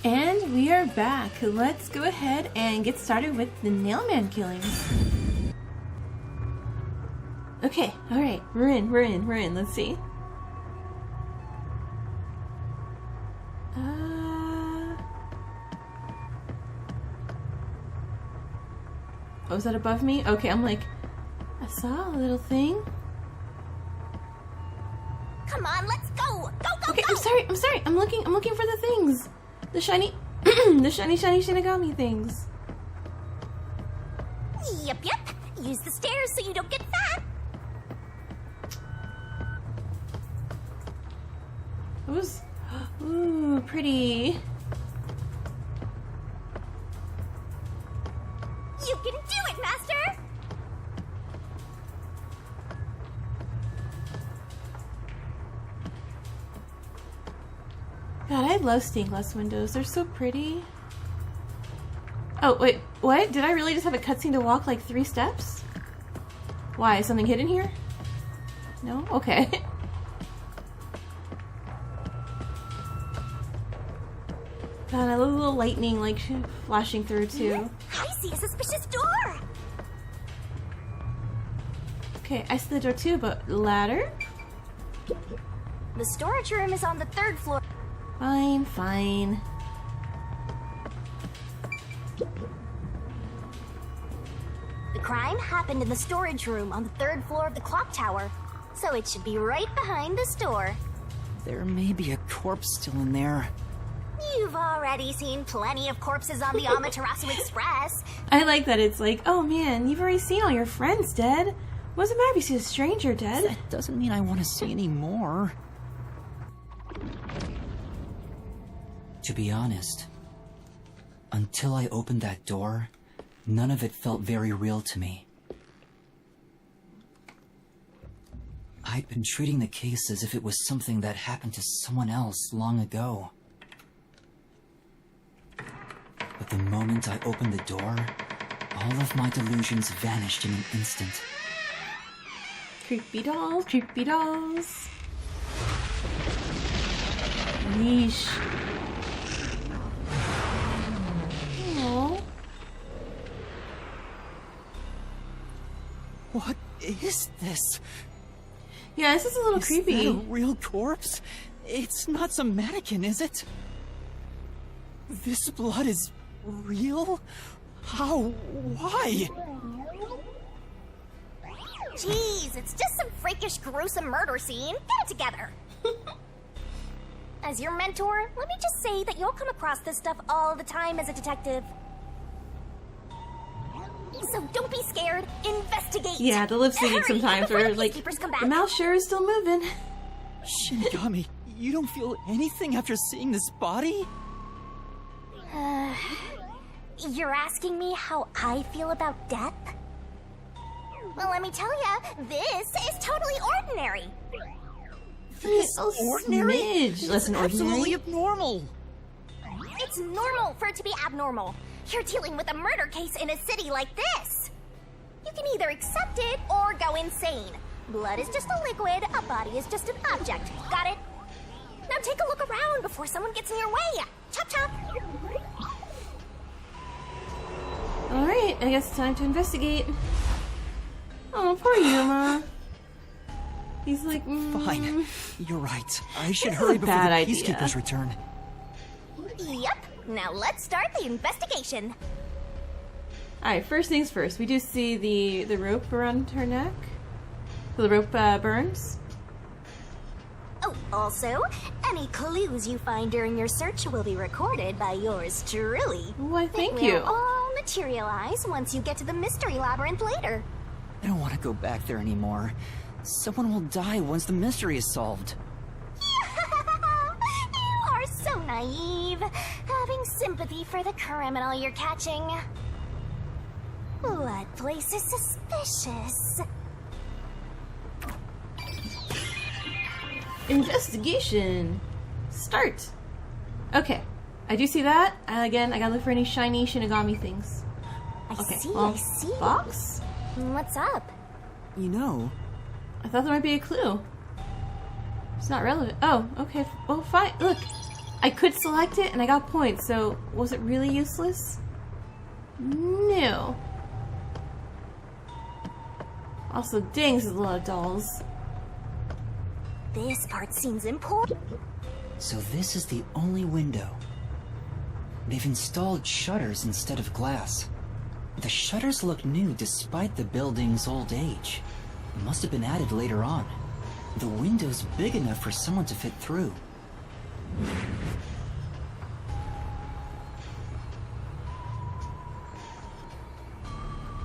And we are back. Let's go ahead and get started with the Nailman killings. Okay, alright, we're in. Let's see. Oh, is that above me? Okay, I'm like, I saw a little thing. Come on, let's go! Go! Okay, I'm sorry. I'm looking for the things. The shiny, the shiny Shinigami things. Yep. Use the stairs so you don't get fat. It was, ooh, pretty. You can do it, Master! God, I love stained glass windows. They're so pretty. Oh, wait, what? Did I really just have a cutscene to walk like 3 steps? Why? Is something hidden here? No? Okay. God, I love the little lightning like flashing through too. I see a suspicious door! Okay, I see the door too, but ladder? The storage room is on the 3rd floor. Fine. The crime happened in the storage room on the 3rd floor of the clock tower, so it should be right behind the store. There may be a corpse still in there. You've already seen plenty of corpses on the Amaterasu Express. I like that it's like, oh man, you've already seen all your friends dead. What's the matter if you see a stranger dead? That doesn't mean I want to see any more. To be honest, until I opened that door, none of it felt very real to me. I'd been treating the case as if it was something that happened to someone else long ago. But the moment I opened the door, all of my delusions vanished in an instant. Creepy dolls. Yeesh. Aww. What is this? Yeah, this is a little creepy. Is that a real corpse? It's not some mannequin, is it? This blood is real? How? Why? Jeez, it's just some freakish, gruesome murder scene. Get it together. As your mentor, let me just say that you'll come across this stuff all the time as a detective. So don't be scared. Investigate. Yeah, the lip syncing sometimes before where the like peacekeepers come back. the mouth sure is still moving. Shinigami, you don't feel anything after seeing this body? You're asking me how I feel about death? Well, let me tell you, this is totally ordinary. This ordinary? Smidge less than ordinary. Absolutely abnormal. It's normal for it to be abnormal. You're dealing with a murder case in a city like this. You can either accept it or go insane. Blood is just a liquid, a body is just an object. Got it? Now take a look around before someone gets in your way. Chop chop. Alright, I guess it's time to investigate. Oh, poor Yuma. He's like, Fine. You're right. I should This is hurry a before bad the idea. peacekeepers return. Yep. Now let's start the investigation. Alright, first things first. We do see the rope around her neck. The rope burns. Oh, also, any clues you find during your search will be recorded by yours truly. Why, thank They you. will all materialize once you get to the mystery labyrinth later. I don't want to go back there anymore. Someone will die once the mystery is solved. You are so naive, having sympathy for the criminal you're catching. What place is suspicious? Investigation. Start. Okay. I do see that. Again, I gotta look for any shiny Shinigami things. I Okay, see, well, I see. Box? What's up? You know, I thought there might be a clue. It's not relevant. Oh, okay. Oh, fine. Look. I could select it and I got points, so was it really useless? No. Also, dang, this is a lot of dolls. This part seems important. So this is the only window. They've installed shutters instead of glass. The shutters look new despite the building's old age. Must have been added later on. The window's big enough for someone to fit through.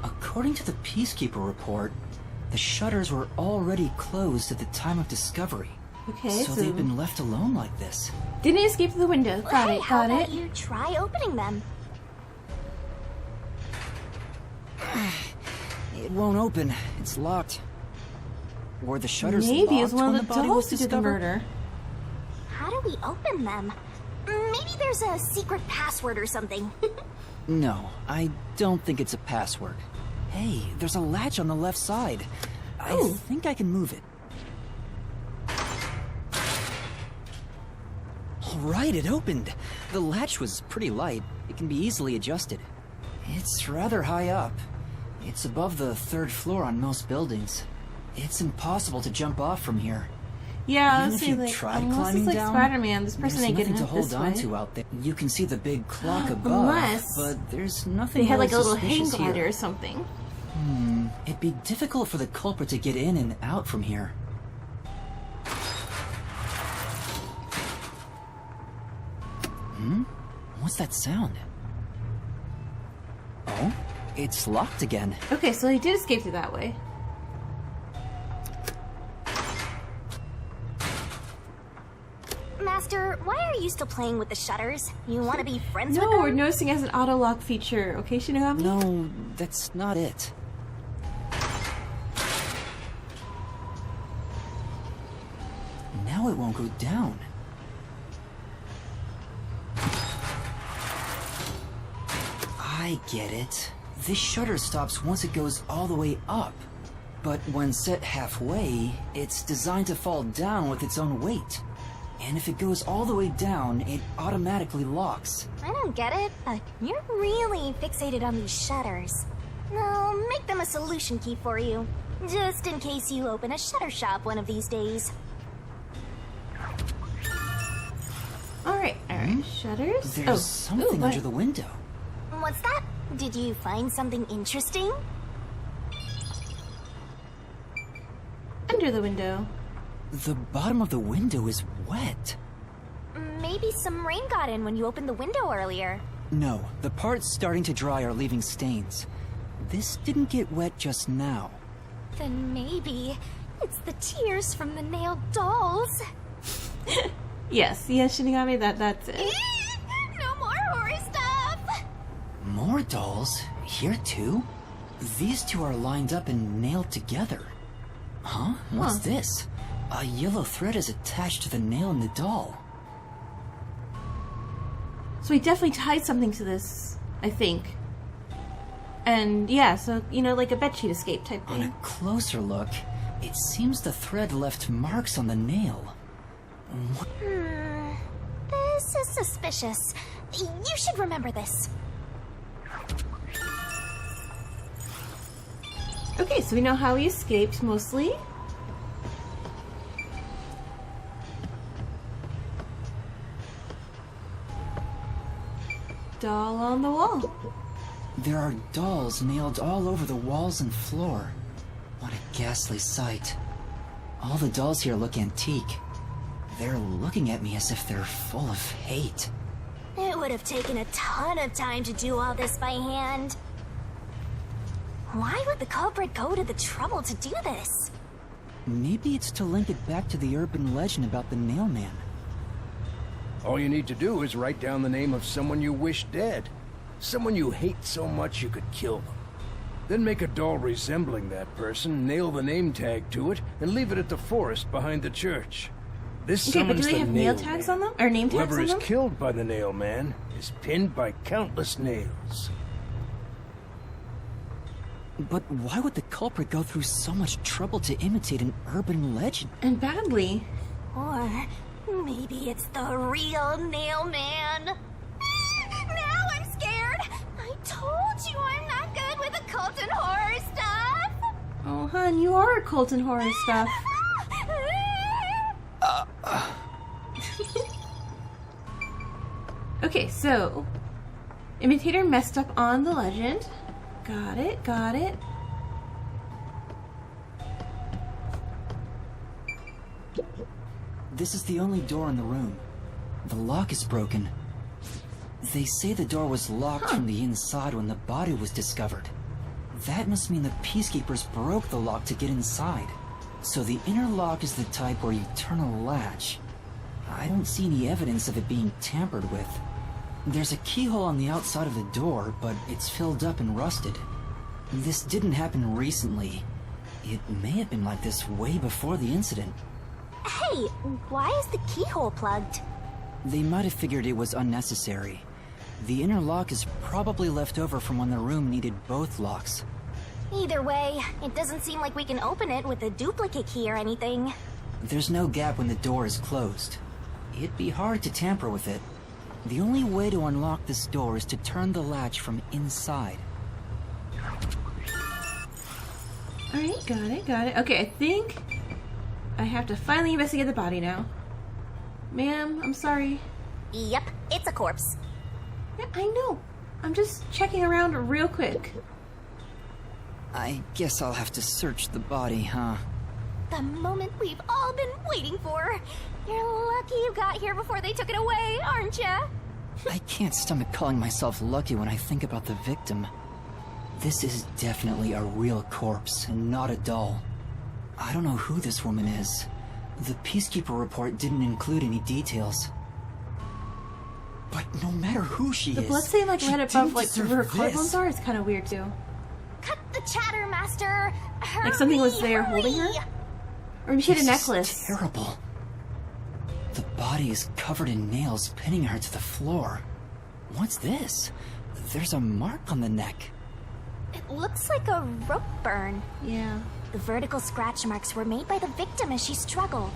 According to the Peacekeeper report, the shutters were already closed at the time of discovery. Okay, So they've been left alone like this. didn't escape through the window. Got Hey, it, how got about it. you try opening them? It won't open. It's locked. Were the shutters Maybe it was locked one when of the the body was dolls who did the discovered? murder. How do we open them? Maybe there's a secret password or something. No, I don't think it's a password. Hey, there's a latch on the left side. I Ooh. think I can move it. Alright, it opened. The latch was pretty light. It can be easily adjusted. It's rather high up. It's above the 3rd floor on most buildings. It's impossible to jump off from here. Yeah, I Even was if saying, you like, tried unless climbing it's like down, Spider-Man, this person there's ain't getting nothing to up this hold on way. to out there. You can see the big clock above, Unless but there's nothing They had really like a little hang suspicious glider here. or something. It'd be difficult for the culprit to get in and out from here. What's that sound? Oh, it's locked again. Okay, so he did escape through that way. Master, why are you still playing with the shutters? You want to be friends No, with them? we're noticing it has an auto lock feature. Okay, Shinigami? No, that's not it. Now it won't go down. I get it. This shutter stops once it goes all the way up. But when set halfway, it's designed to fall down with its own weight. And if it goes all the way down, it automatically locks. I don't get it, but you're really fixated on these shutters. I'll make them a solution key for you, just in case you open a shutter shop one of these days. Alright, shutters. There's something under the window. What's that? Did you find something interesting? Under the window. The bottom of the window is wet. Maybe some rain got in when you opened the window earlier. No, the parts starting to dry are leaving stains. This didn't get wet just now. Then maybe it's the tears from the nailed dolls. Yes, Shinigami, that's it. No more horror stuff! More dolls? Here too? These two are lined up and nailed together. Huh? What's this? A yellow thread is attached to the nail in the doll. So he definitely tied something to this, I think. And yeah, so, you know, like a bedsheet escape type On a thing. closer look, it seems the thread left marks on the nail. What? This is suspicious. You should remember this. Okay, so we know how he escaped, mostly. Doll on the wall. There are dolls nailed all over the walls and floor. What a ghastly sight. All the dolls here look antique. They're looking at me as if they're full of hate. It would have taken a ton of time to do all this by hand. Why would the culprit go to the trouble to do this? Maybe it's to link it back to the urban legend about the nail man. All you need to do is write down the name of someone you wish dead. Someone you hate so much you could kill them. Then make a doll resembling that person, nail the name tag to it, and leave it at the forest behind the church. This Okay, but do summons they the have nail nail tags man. on them? Or name tags Whoever on is them? killed by the nail man is pinned by countless nails. But why would the culprit go through so much trouble to imitate an urban legend? And badly. Or Maybe it's the real Nail Man. Now I'm scared. I told you I'm not good with occult and horror stuff. Oh, hun, you are occult and horror stuff. Okay, so Imitator messed up on the legend. Got it, got it. This is the only door in the room. The lock is broken. They say the door was locked from the inside when the body was discovered. That must mean the Peacekeepers broke the lock to get inside. So the inner lock is the type where you turn a latch. I don't see any evidence of it being tampered with. There's a keyhole on the outside of the door, but it's filled up and rusted. This didn't happen recently. It may have been like this way before the incident. Hey, why is the keyhole plugged? They might have figured it was unnecessary. The inner lock is probably left over from when the room needed both locks. Either way, it doesn't seem like we can open it with a duplicate key or anything. There's no gap when the door is closed. It'd be hard to tamper with it. The only way to unlock this door is to turn the latch from inside. Alright, got it, got it. Okay, I think I have to finally investigate the body now. Ma'am, I'm sorry. Yep, it's a corpse. Yeah, I know. I'm just checking around real quick. I guess I'll have to search the body, huh? The moment we've all been waiting for. You're lucky you got here before they took it away, aren't ya? I can't stomach calling myself lucky when I think about the victim. This is definitely a real corpse and not a doll. I don't know who this woman is. The Peacekeeper report didn't include any details. But no matter who she The is, bloodstain like she right above didn't like deserve where her this. collarbones are is kind of weird too. Cut the chatter, Master. Hurry, Like something was there holding her? hurry. Or maybe she had a This is necklace. terrible. The body is covered in nails pinning her to the floor. What's this? There's a mark on the neck. It looks like a rope burn. Yeah. The vertical scratch marks were made by the victim as she struggled.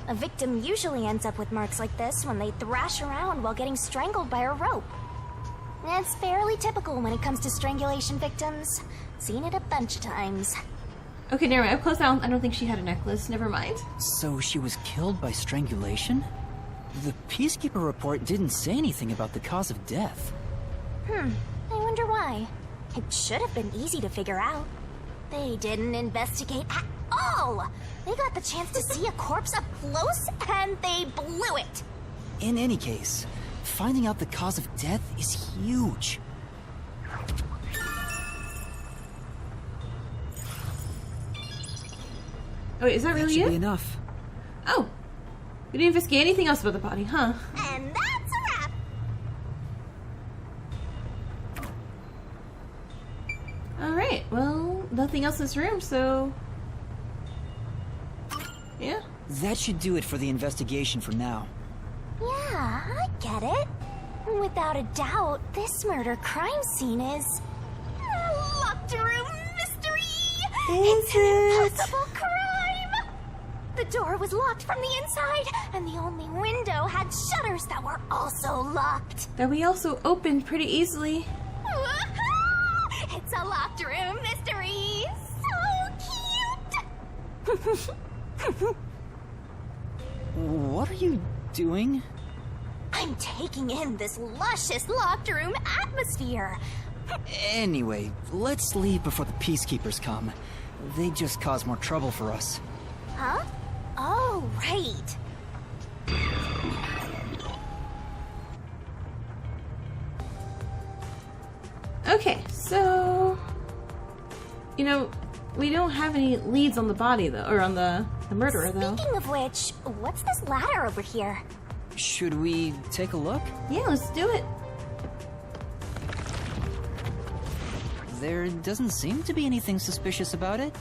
A victim usually ends up with marks like this when they thrash around while getting strangled by a rope. It's fairly typical when it comes to strangulation victims. Seen it a bunch of times. Okay, never mind. Up close down. I don't think she had a necklace. Never mind. So she was killed by strangulation? The Peacekeeper report didn't say anything about the cause of death. I wonder why. It should have been easy to figure out. They didn't investigate at all! They got the chance to see a corpse up close, and they blew it! In any case, finding out the cause of death is huge. Oh, wait, is that really Should be it? enough. Oh. We didn't investigate anything else about the body, huh? And that's a wrap! Alright, well, nothing else in this room, so... Yeah. That should do it for the investigation for now. Yeah, I get it. Without a doubt, this murder crime scene is... a locked room mystery! It's an impossible crime! The door was locked from the inside, and the only window had shutters that were also locked. That we also opened pretty easily. Woohoo! It's a locked room mystery! So cute! What are you doing? I'm taking in this luscious locked room atmosphere. Anyway, let's leave before the Peacekeepers come. They just cause more trouble for us. Huh? Oh, right. Okay, so... You know, we don't have any leads on the body, though, or on the murderer, though. Speaking of which, what's this ladder over here? Should we take a look? Yeah, let's do it. There doesn't seem to be anything suspicious about it.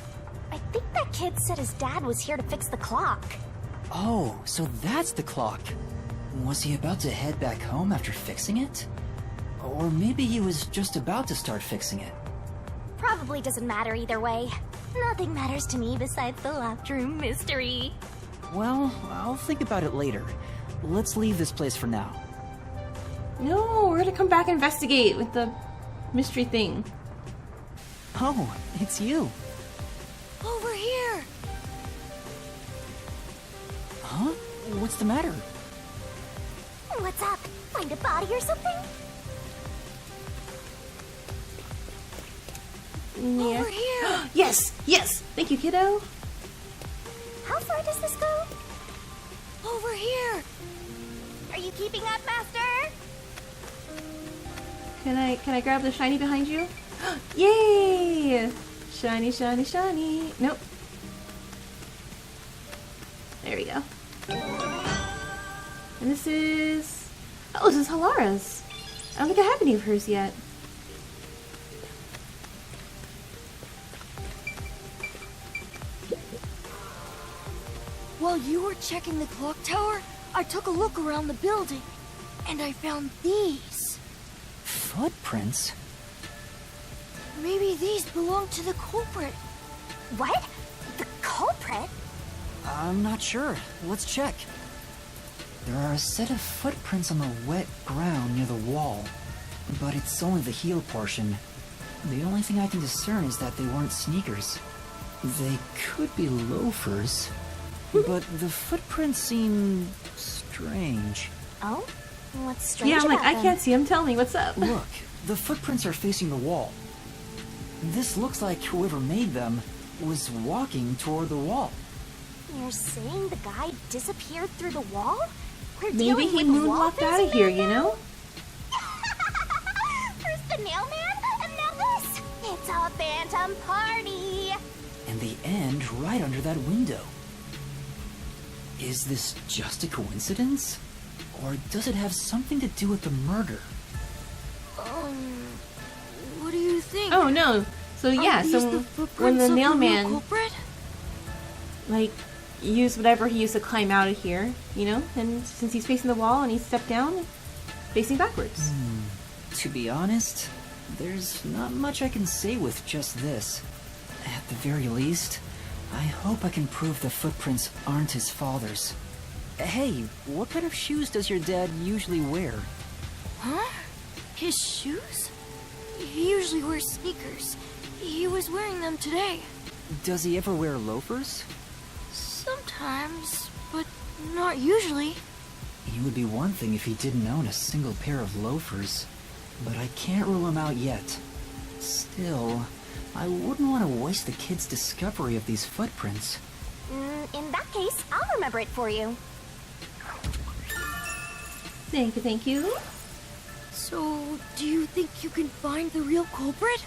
I think that kid said his dad was here to fix the clock. Oh, so that's the clock. Was he about to head back home after fixing it? Or maybe he was just about to start fixing it. Probably doesn't matter either way. Nothing matters to me besides the locked room mystery. Well, I'll think about it later. Let's leave this place for now. No, we're gonna come back and investigate with the mystery thing. Oh, it's you. Over here! Huh? What's the matter? What's up? Find a body or something? Yeah. Over here! Yes! Yes! Thank you, kiddo. How far does this go? Over here! Are you keeping up, Master? Can I grab the shiny behind you? Yay! Shiny, shiny, shiny. Nope. There we go. And this is... Oh, this is Halara's. I don't think I have any of hers yet. While you were checking the clock tower, I took a look around the building, and I found these. Footprints? Maybe these belong to the culprit. What? The culprit? I'm not sure. Let's check. There are a set of footprints on the wet ground near the wall, but it's only the heel portion. The only thing I can discern is that they weren't sneakers. They could be loafers, but the footprints seem strange. Oh? What's strange Yeah, I'm like, about I them? can't see him. Tell me, what's up? Look, the footprints are facing the wall. This looks like whoever made them was walking toward the wall. You're saying the guy disappeared through the wall? We're Maybe dealing he with wall moonwalked out of facing here, man you now? know? First the nail man, and now this! It's a phantom party! And the end right under that window. Is this just a coincidence? Or does it have something to do with the murder? What do you think? Oh no. So yeah, Are these so the when footprints the of nail real man culprit? like used whatever he used to climb out of here, you know, and since he's facing the wall and he stepped down, facing backwards. To be honest, there's not much I can say with just this. At the very least, I hope I can prove the footprints aren't his father's. Hey, what kind of shoes does your dad usually wear? Huh? His shoes? He usually wears sneakers. He was wearing them today. Does he ever wear loafers? Sometimes, but not usually. It would be one thing if he didn't own a single pair of loafers, but I can't rule him out yet. Still, I wouldn't want to waste the kid's discovery of these footprints. In that case, I'll remember it for you. Thank you, thank you. So, do you think you can find the real culprit?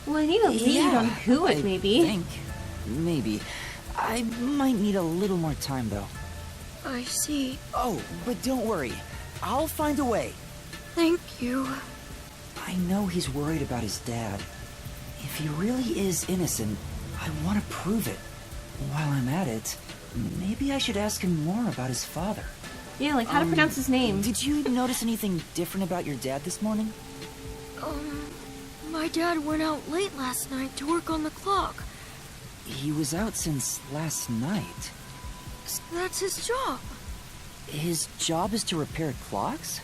Well, I need a lead on who it may be. I think. Maybe. I might need a little more time, though. I see. Oh, but don't worry. I'll find a way. Thank you. I know he's worried about his dad. If he really is innocent, I want to prove it. While I'm at it, maybe I should ask him more about his father. Yeah, like how to pronounce his name. Did you notice anything different about your dad this morning? My dad went out late last night to work on the clock. He was out since last night. That's his job. His job is to repair clocks?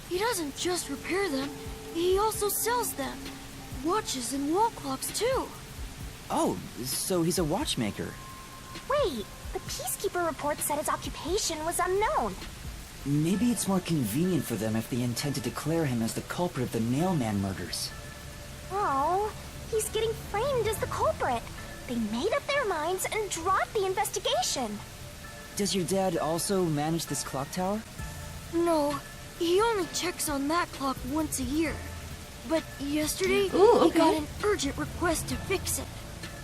He doesn't just repair them, he also sells them. Watches and wall clocks, too. Oh, so he's a watchmaker. Wait, the Peacekeeper report said his occupation was unknown. Maybe it's more convenient for them if they intend to declare him as the culprit of the Nailman murders. Oh, he's getting framed as the culprit. They made up their minds and dropped the investigation. Does your dad also manage this clock tower? No, he only checks on that clock once a year. But yesterday, Ooh, he got okay. an urgent request to fix it.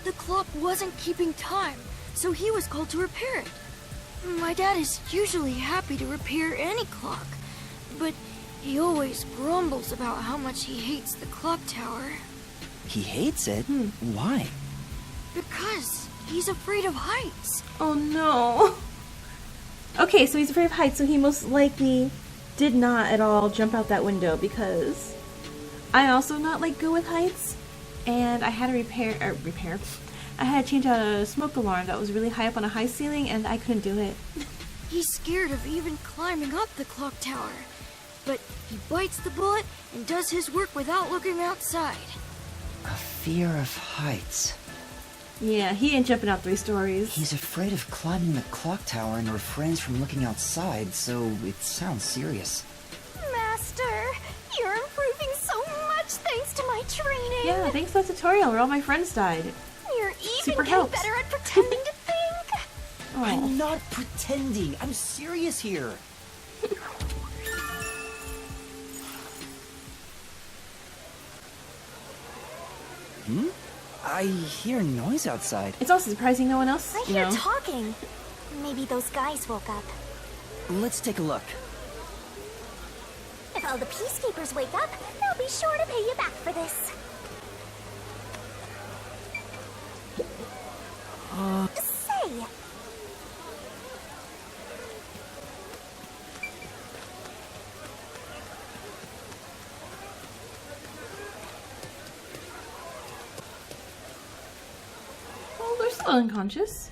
The clock wasn't keeping time, so he was called to repair it. My dad is usually happy to repair any clock, but he always grumbles about how much he hates the clock tower. He hates it? Why? Because he's afraid of heights. Oh no. Okay, so he's afraid of heights, so he most likely did not at all jump out that window because I also not like good with heights, and I had to I had to change out a smoke alarm that was really high up on a high ceiling, and I couldn't do it. He's scared of even climbing up the clock tower. But he bites the bullet and does his work without looking outside. A fear of heights. Yeah, he ain't jumping out 3 stories. He's afraid of climbing the clock tower and refrains from looking outside, so it sounds serious. Master, you're improving so much thanks to my training. Yeah, thanks to the tutorial where all my friends died. You're even Super getting helps. better at pretending to think. Oh. I'm not pretending. I'm serious here. I hear noise outside. It's also surprising no one else, I you hear know. talking. Maybe those guys woke up. Let's take a look. If all the peacekeepers wake up, they'll be sure to pay you back for this. Say, Oh, they're still unconscious.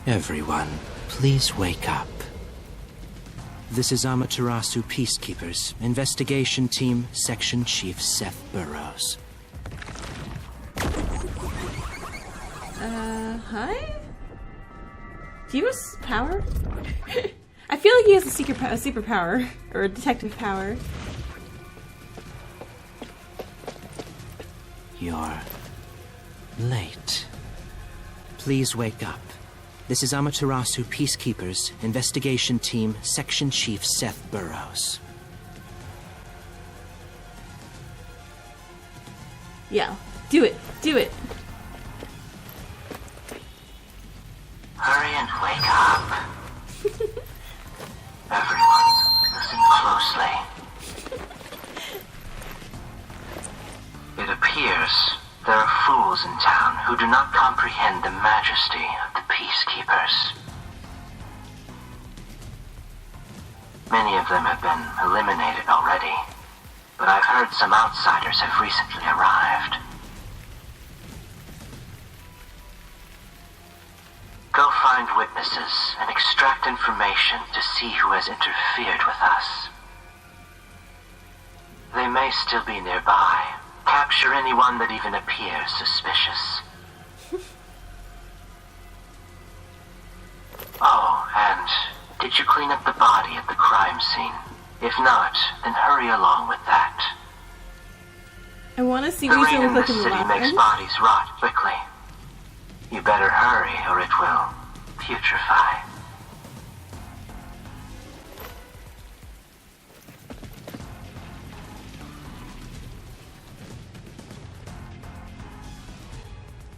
Everyone, please wake up. This is Amaterasu Peacekeepers, Investigation Team, Section Chief Seth Burrows. Hi? Do you have power? I feel like he has a superpower, or a detective power. You're late. Please wake up. This is Amaterasu Peacekeepers, Investigation Team, Section Chief Seth Burrows. Yeah, do it, do it. Hurry and wake up. Everyone, listen closely. It appears there are fools in town who do not comprehend the majesty of the peacekeepers. Many of them have been eliminated already, but I've heard some outsiders have recently arrived. Go find witnesses and extract information to see who has interfered with us. They may still be nearby. Capture anyone that even appears suspicious. Oh, and did you clean up the body at the crime scene? If not, then hurry along with that. I want to see The what he's rain gonna in look the in the city last makes one. bodies rot quickly. You better hurry or it will putrefy.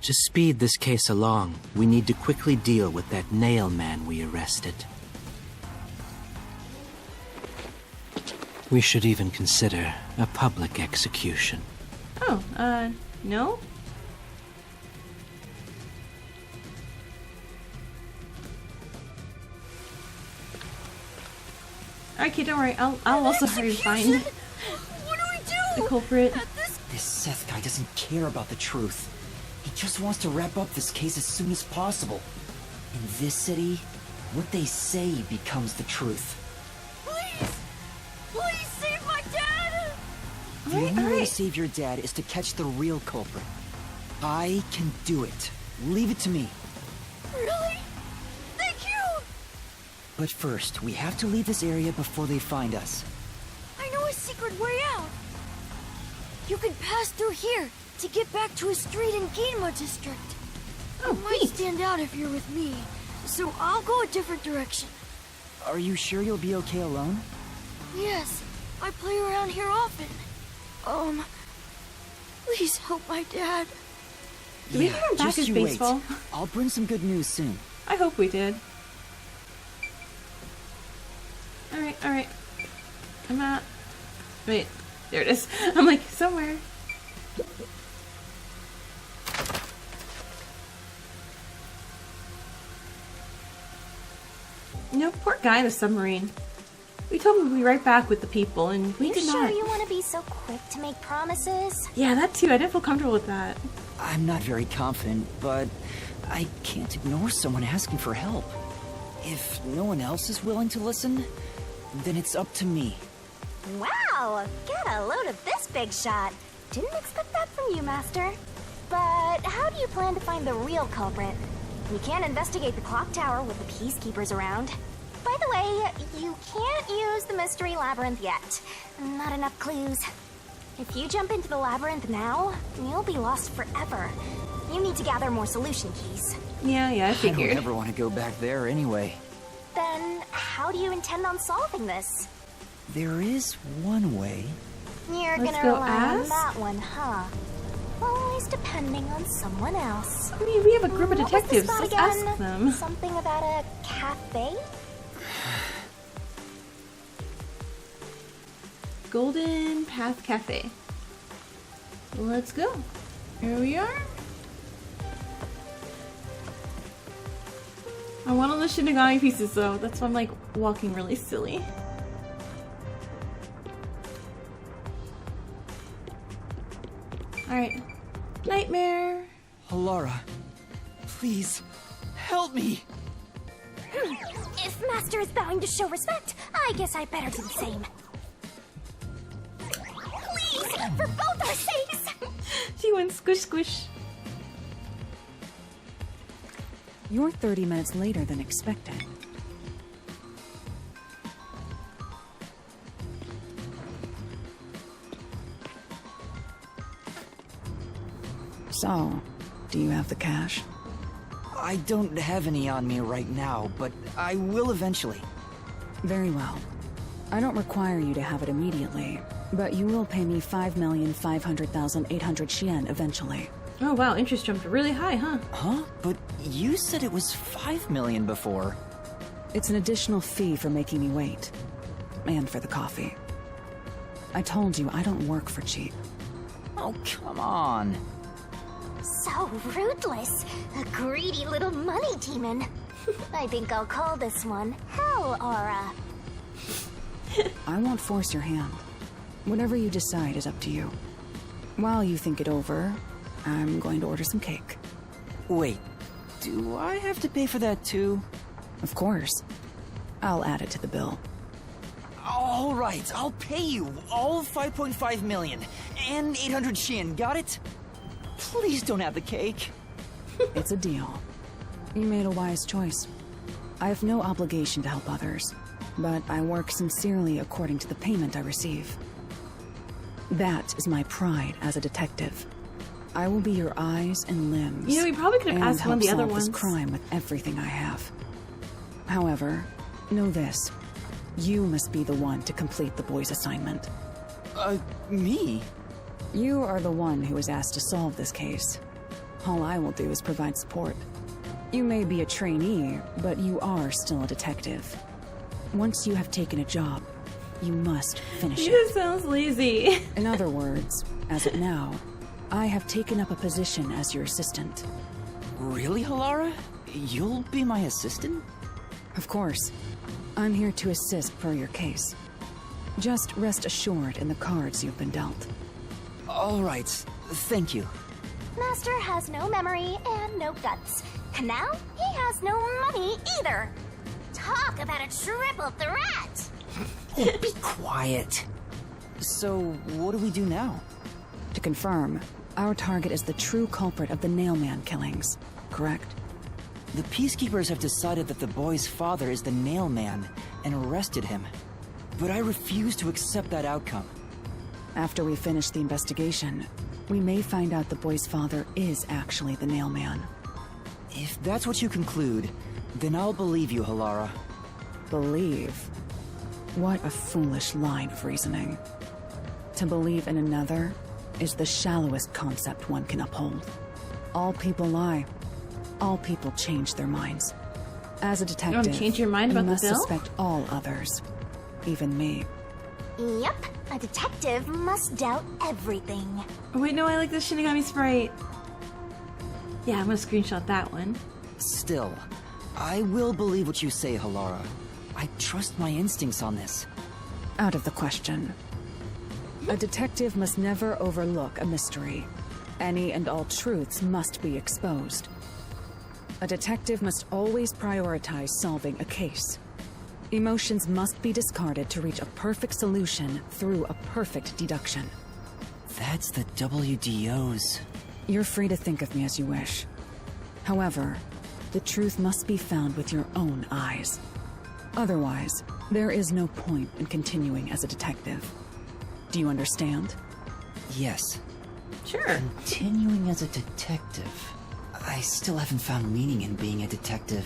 To speed this case along, we need to quickly deal with that nail man we arrested. We should even consider a public execution. Oh, no? Alright, kid, don't worry. I'll also hurry to find What do we do? the culprit. This Seth guy doesn't care about the truth. He just wants to wrap up this case as soon as possible. In this city, what they say becomes the truth. Please! Please save my dad! The only way to alright. save your dad is to catch the real culprit. I can do it. Leave it to me. Really? Thank you! But first, we have to leave this area before they find us. I know a secret way out. You can pass through here to get back to a street in Ginma district. Oh, Might neat. stand out if you're with me, so I'll go a different direction. Are you sure you'll be okay alone? Yes, I play around here often. Please help my dad. Did we have him back just as you baseball? wait. I'll bring some good news soon. I hope we did. Alright. Come on. Wait, there it is. I'm like, somewhere. No, poor guy in the submarine. We told him we'd be right back with the people, and we did sure not. You want to be so quick to make promises? Yeah, that too. I didn't feel comfortable with that. I'm not very confident, but I can't ignore someone asking for help. If no one else is willing to listen, then it's up to me. Wow! Get a load of this big shot. Didn't expect that from you, Master. But how do you plan to find the real culprit? We can't investigate the clock tower with the peacekeepers around. By the way, you can't use the mystery labyrinth yet. Not enough clues. If you jump into the labyrinth now, you'll be lost forever. You need to gather more solution keys. Yeah, I I figured. don't ever want to go back there anyway. Then, how do you intend on solving this? There is one way. You're Let's gonna go rely on ask? that one, huh? Always depending on someone else. I mean, we have a group of What was the detectives. spot Let's again? ask them. Something about a cafe? Golden Path Cafe. Let's go. Here we are. I want all the Shinigami pieces though. That's why I'm like walking really silly. Alright. Nightmare. Halara, please, help me! If Master is bowing to show respect, I guess I better do the same. Please, for both our sakes! She went squish squish. You're 30 minutes later than expected. So, do you have the cash? I don't have any on me right now, but I will eventually. Very well. I don't require you to have it immediately, but you will pay me 5,500,800 Yen eventually. Oh wow, interest jumped really high, huh? Huh? But you said it was 5 million before. It's an additional fee for making me wait. And for the coffee. I told you I don't work for cheap. Oh, come on. So ruthless. A greedy little money demon. I think I'll call this one Hell Aura. I won't force your hand. Whatever you decide is up to you. While you think it over, I'm going to order some cake. Wait, do I have to pay for that too? Of course. I'll add it to the bill. All right, I'll pay you all 5.5 million and 800 Shin, got it? Please don't have the cake. It's a deal. You made a wise choice. I have no obligation to help others, but I work sincerely according to the payment I receive. That is my pride as a detective. I will be your eyes and limbs. You know, we probably could have and asked one of the help other solve ones. this crime with everything I have. However, know this. You must be the one to complete the boy's assignment. Me? You are the one who was asked to solve this case. All I will do is provide support. You may be a trainee, but you are still a detective. Once you have taken a job, you must finish She it. just sounds lazy. In other words, as of now, I have taken up a position as your assistant. Really, Halara? You'll be my assistant? Of course. I'm here to assist per your case. Just rest assured in the cards you've been dealt. All right, thank you. Master has no memory and no guts. And now he has no money either. Talk about a triple threat! Oh, be quiet. So, what do we do now? To confirm, our target is the true culprit of the Nailman killings, correct? The Peacekeepers have decided that the boy's father is the Nailman and arrested him. But I refuse to accept that outcome. After we finish the investigation, we may find out the boy's father is actually the Nailman. If that's what you conclude, then I'll believe you, Halara. Believe? What a foolish line of reasoning. To believe in another is the shallowest concept one can uphold. All people lie. All people change their minds. As a detective, You change your mind you about the must bill? suspect all others, even me. Yep, a detective must doubt everything. Oh, wait, no, I like the Shinigami sprite. Yeah, I'm gonna screenshot that one. Still, I will believe what you say, Halara. I trust my instincts on this. Out of the question. A detective must never overlook a mystery. Any and all truths must be exposed. A detective must always prioritize solving a case. Emotions must be discarded to reach a perfect solution through a perfect deduction. That's the WDO's. You're free to think of me as you wish. However, the truth must be found with your own eyes. Otherwise, there is no point in continuing as a detective. Do you understand? Yes. Sure. Continuing as a detective. I still haven't found meaning in being a detective.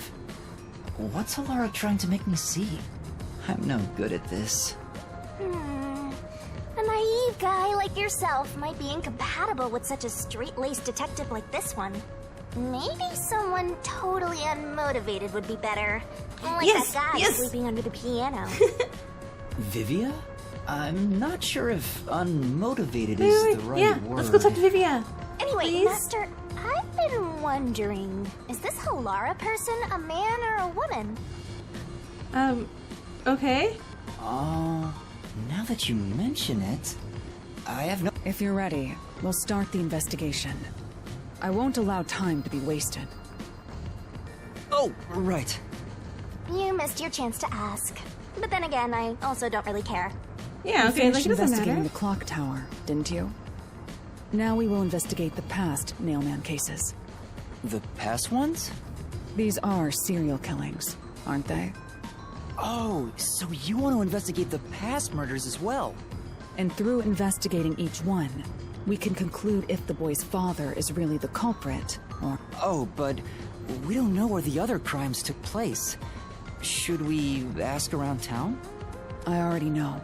What's Halara trying to make me see? I'm no good at this. A naive guy like yourself might be incompatible with such a straight-laced detective like this one. Maybe someone totally unmotivated would be better. Like Yes, that guy yes. sleeping under the piano. Vivia? I'm not sure if unmotivated is the right yeah, word. let's go talk to Vivia. Anyway, Please? Master, I've been wondering, is this Halara person a man or a woman? Okay. Now that you mention it, I have no... If you're ready, we'll start the investigation. I won't allow time to be wasted. Oh, right. You missed your chance to ask. But then again, I also don't really care. Yeah, You okay, finished like, it doesn't investigating matter. the clock tower, didn't you? Now we will investigate the past Nailman cases. The past ones? These are serial killings, aren't they? Oh, so you want to investigate the past murders as well? And through investigating each one, we can conclude if the boy's father is really the culprit, or... Oh, but we don't know where the other crimes took place. Should we ask around town? I already know.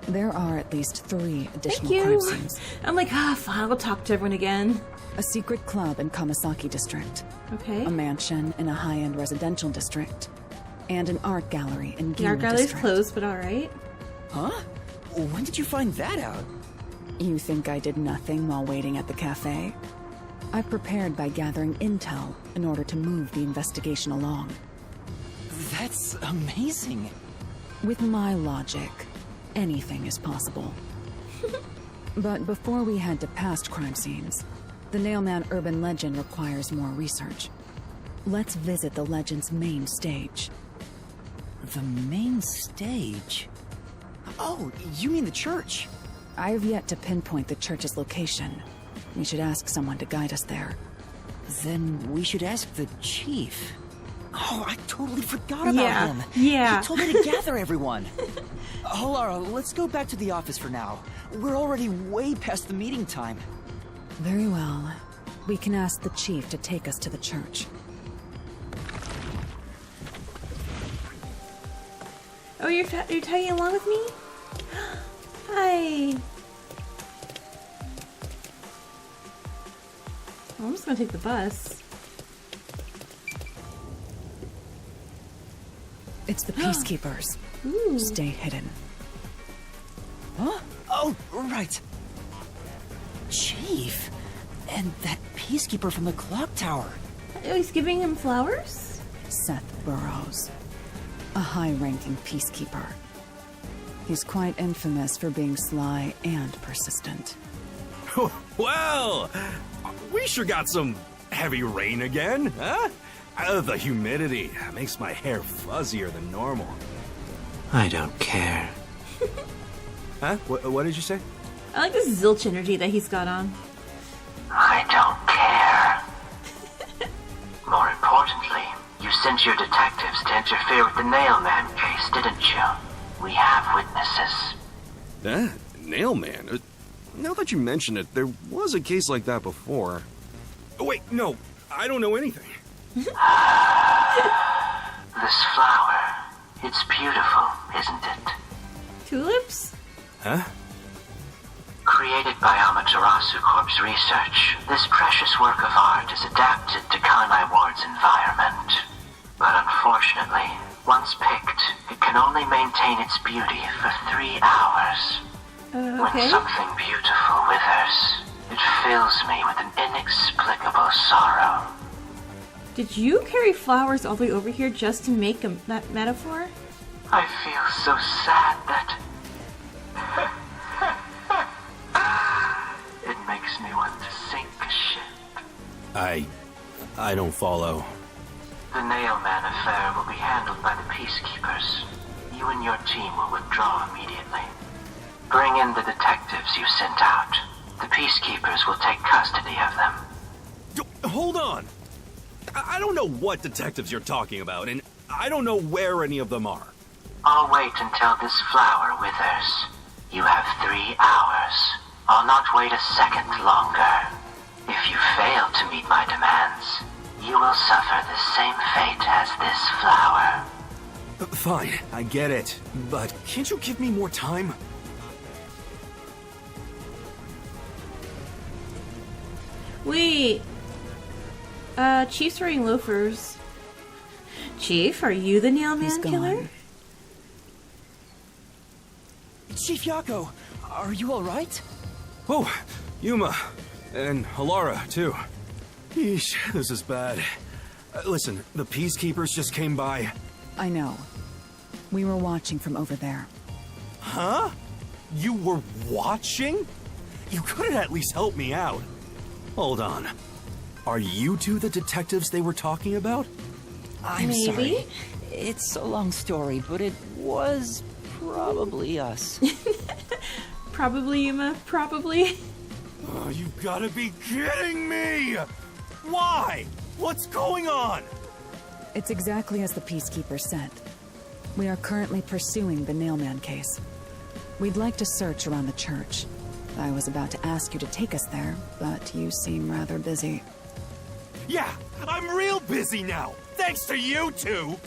There are at least 3 Thank additional you. crime scenes. I'm like, fine, I'll talk to everyone again. A secret club in Kamasaki district, Okay. a mansion in a high-end residential district, and an art gallery in The art Gima gallery's district. closed, but alright. Huh? When did you find that out? You think I did nothing while waiting at the cafe? I prepared by gathering intel in order to move the investigation along. That's amazing. With my logic, anything is possible. But before we head to past crime scenes, the Nailman urban legend requires more research. Let's visit the legend's main stage. The main stage? Oh, you mean the church? I have yet to pinpoint the church's location. We should ask someone to guide us there. Then we should ask the chief. Oh, I totally forgot about Yeah, him. yeah. He told me to gather everyone. Halara, let's go back to the office for now. We're already way past the meeting time. Very well. We can ask the chief to take us to the church. Oh, you're tagging along with me? Hi. Well, I'm just gonna take the bus. It's the peacekeepers. Ooh. Stay hidden. Huh? Oh, right. Chief? And that peacekeeper from the clock tower. Oh, he's giving him flowers? Seth Burrows. A high-ranking peacekeeper. He's quite infamous for being sly and persistent. Well, we sure got some heavy rain again, huh? The humidity makes my hair fuzzier than normal. I don't care. Huh? What did you say? I like this zilch energy that he's got on. I don't care. More importantly, you sent your detectives to interfere with the Nailman case, didn't you? We have witnesses. Nailman? Now that you mention it, there was a case like that before. Oh, wait, no, I don't know anything. This flower, it's beautiful, isn't it? Tulips? Huh? Created by Amaterasu Corp's research, this precious work of art is adapted to Kanai Ward's environment. But unfortunately, once picked, it can only maintain its beauty for 3 hours. Okay. When something beautiful withers, it fills me with an inexplicable sorrow. Did you carry flowers all the way over here just to make that metaphor? I feel so sad that... It makes me want to sink a ship. I don't follow. The Nailman affair will be handled by the Peacekeepers. You and your team will withdraw immediately. Bring in the detectives you sent out. The Peacekeepers will take custody of them. Hold on! I don't know what detectives you're talking about, and I don't know where any of them are. I'll wait until this flower withers. You have 3 hours. I'll not wait a second longer. If you fail to meet my demands, you will suffer the same fate as this flower. Fine, I get it. But can't you give me more time? Wait. Chief's wearing loafers. Chief, are you the Nailman killer? Chief Yako, are you alright? Oh, Yuma. And Halara, too. Yeesh, this is bad. Listen, the Peacekeepers just came by. I know. We were watching from over there. Huh? You were watching? You could have at least helped me out. Hold on. Are you two the detectives they were talking about? I'm Maybe. sorry. It's a long story, but it was probably us. Probably, Yuma. Probably. Oh, you've got to be kidding me! Why? What's going on? It's exactly as the Peacekeeper said. We are currently pursuing the Nailman case. We'd like to search around the church. I was about to ask you to take us there, but you seem rather busy. Yeah, I'm real busy now, thanks to you two!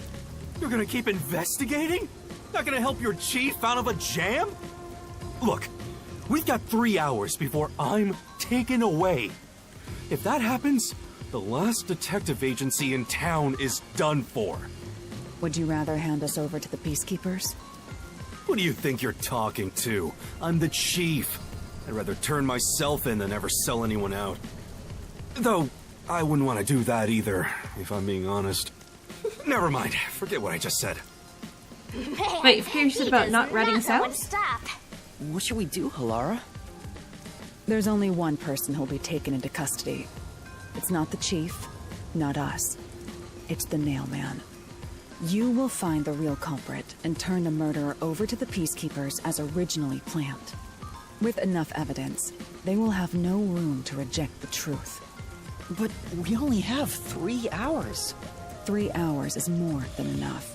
You're gonna keep investigating? Not gonna help your chief out of a jam? Look, we've got 3 hours before I'm taken away. If that happens, the last detective agency in town is done for. Would you rather hand us over to the Peacekeepers? Who do you think you're talking to? I'm the chief. I'd rather turn myself in than ever sell anyone out. Though, I wouldn't want to do that either, if I'm being honest. Never mind, forget what I just said. Wait, you said about not ratting us out? Stop. What should we do, Halara? There's only one person who'll be taken into custody. It's not the chief, not us. It's the Nailman. You will find the real culprit and turn the murderer over to the Peacekeepers as originally planned. With enough evidence, they will have no room to reject the truth. But we only have 3 hours. 3 hours is more than enough.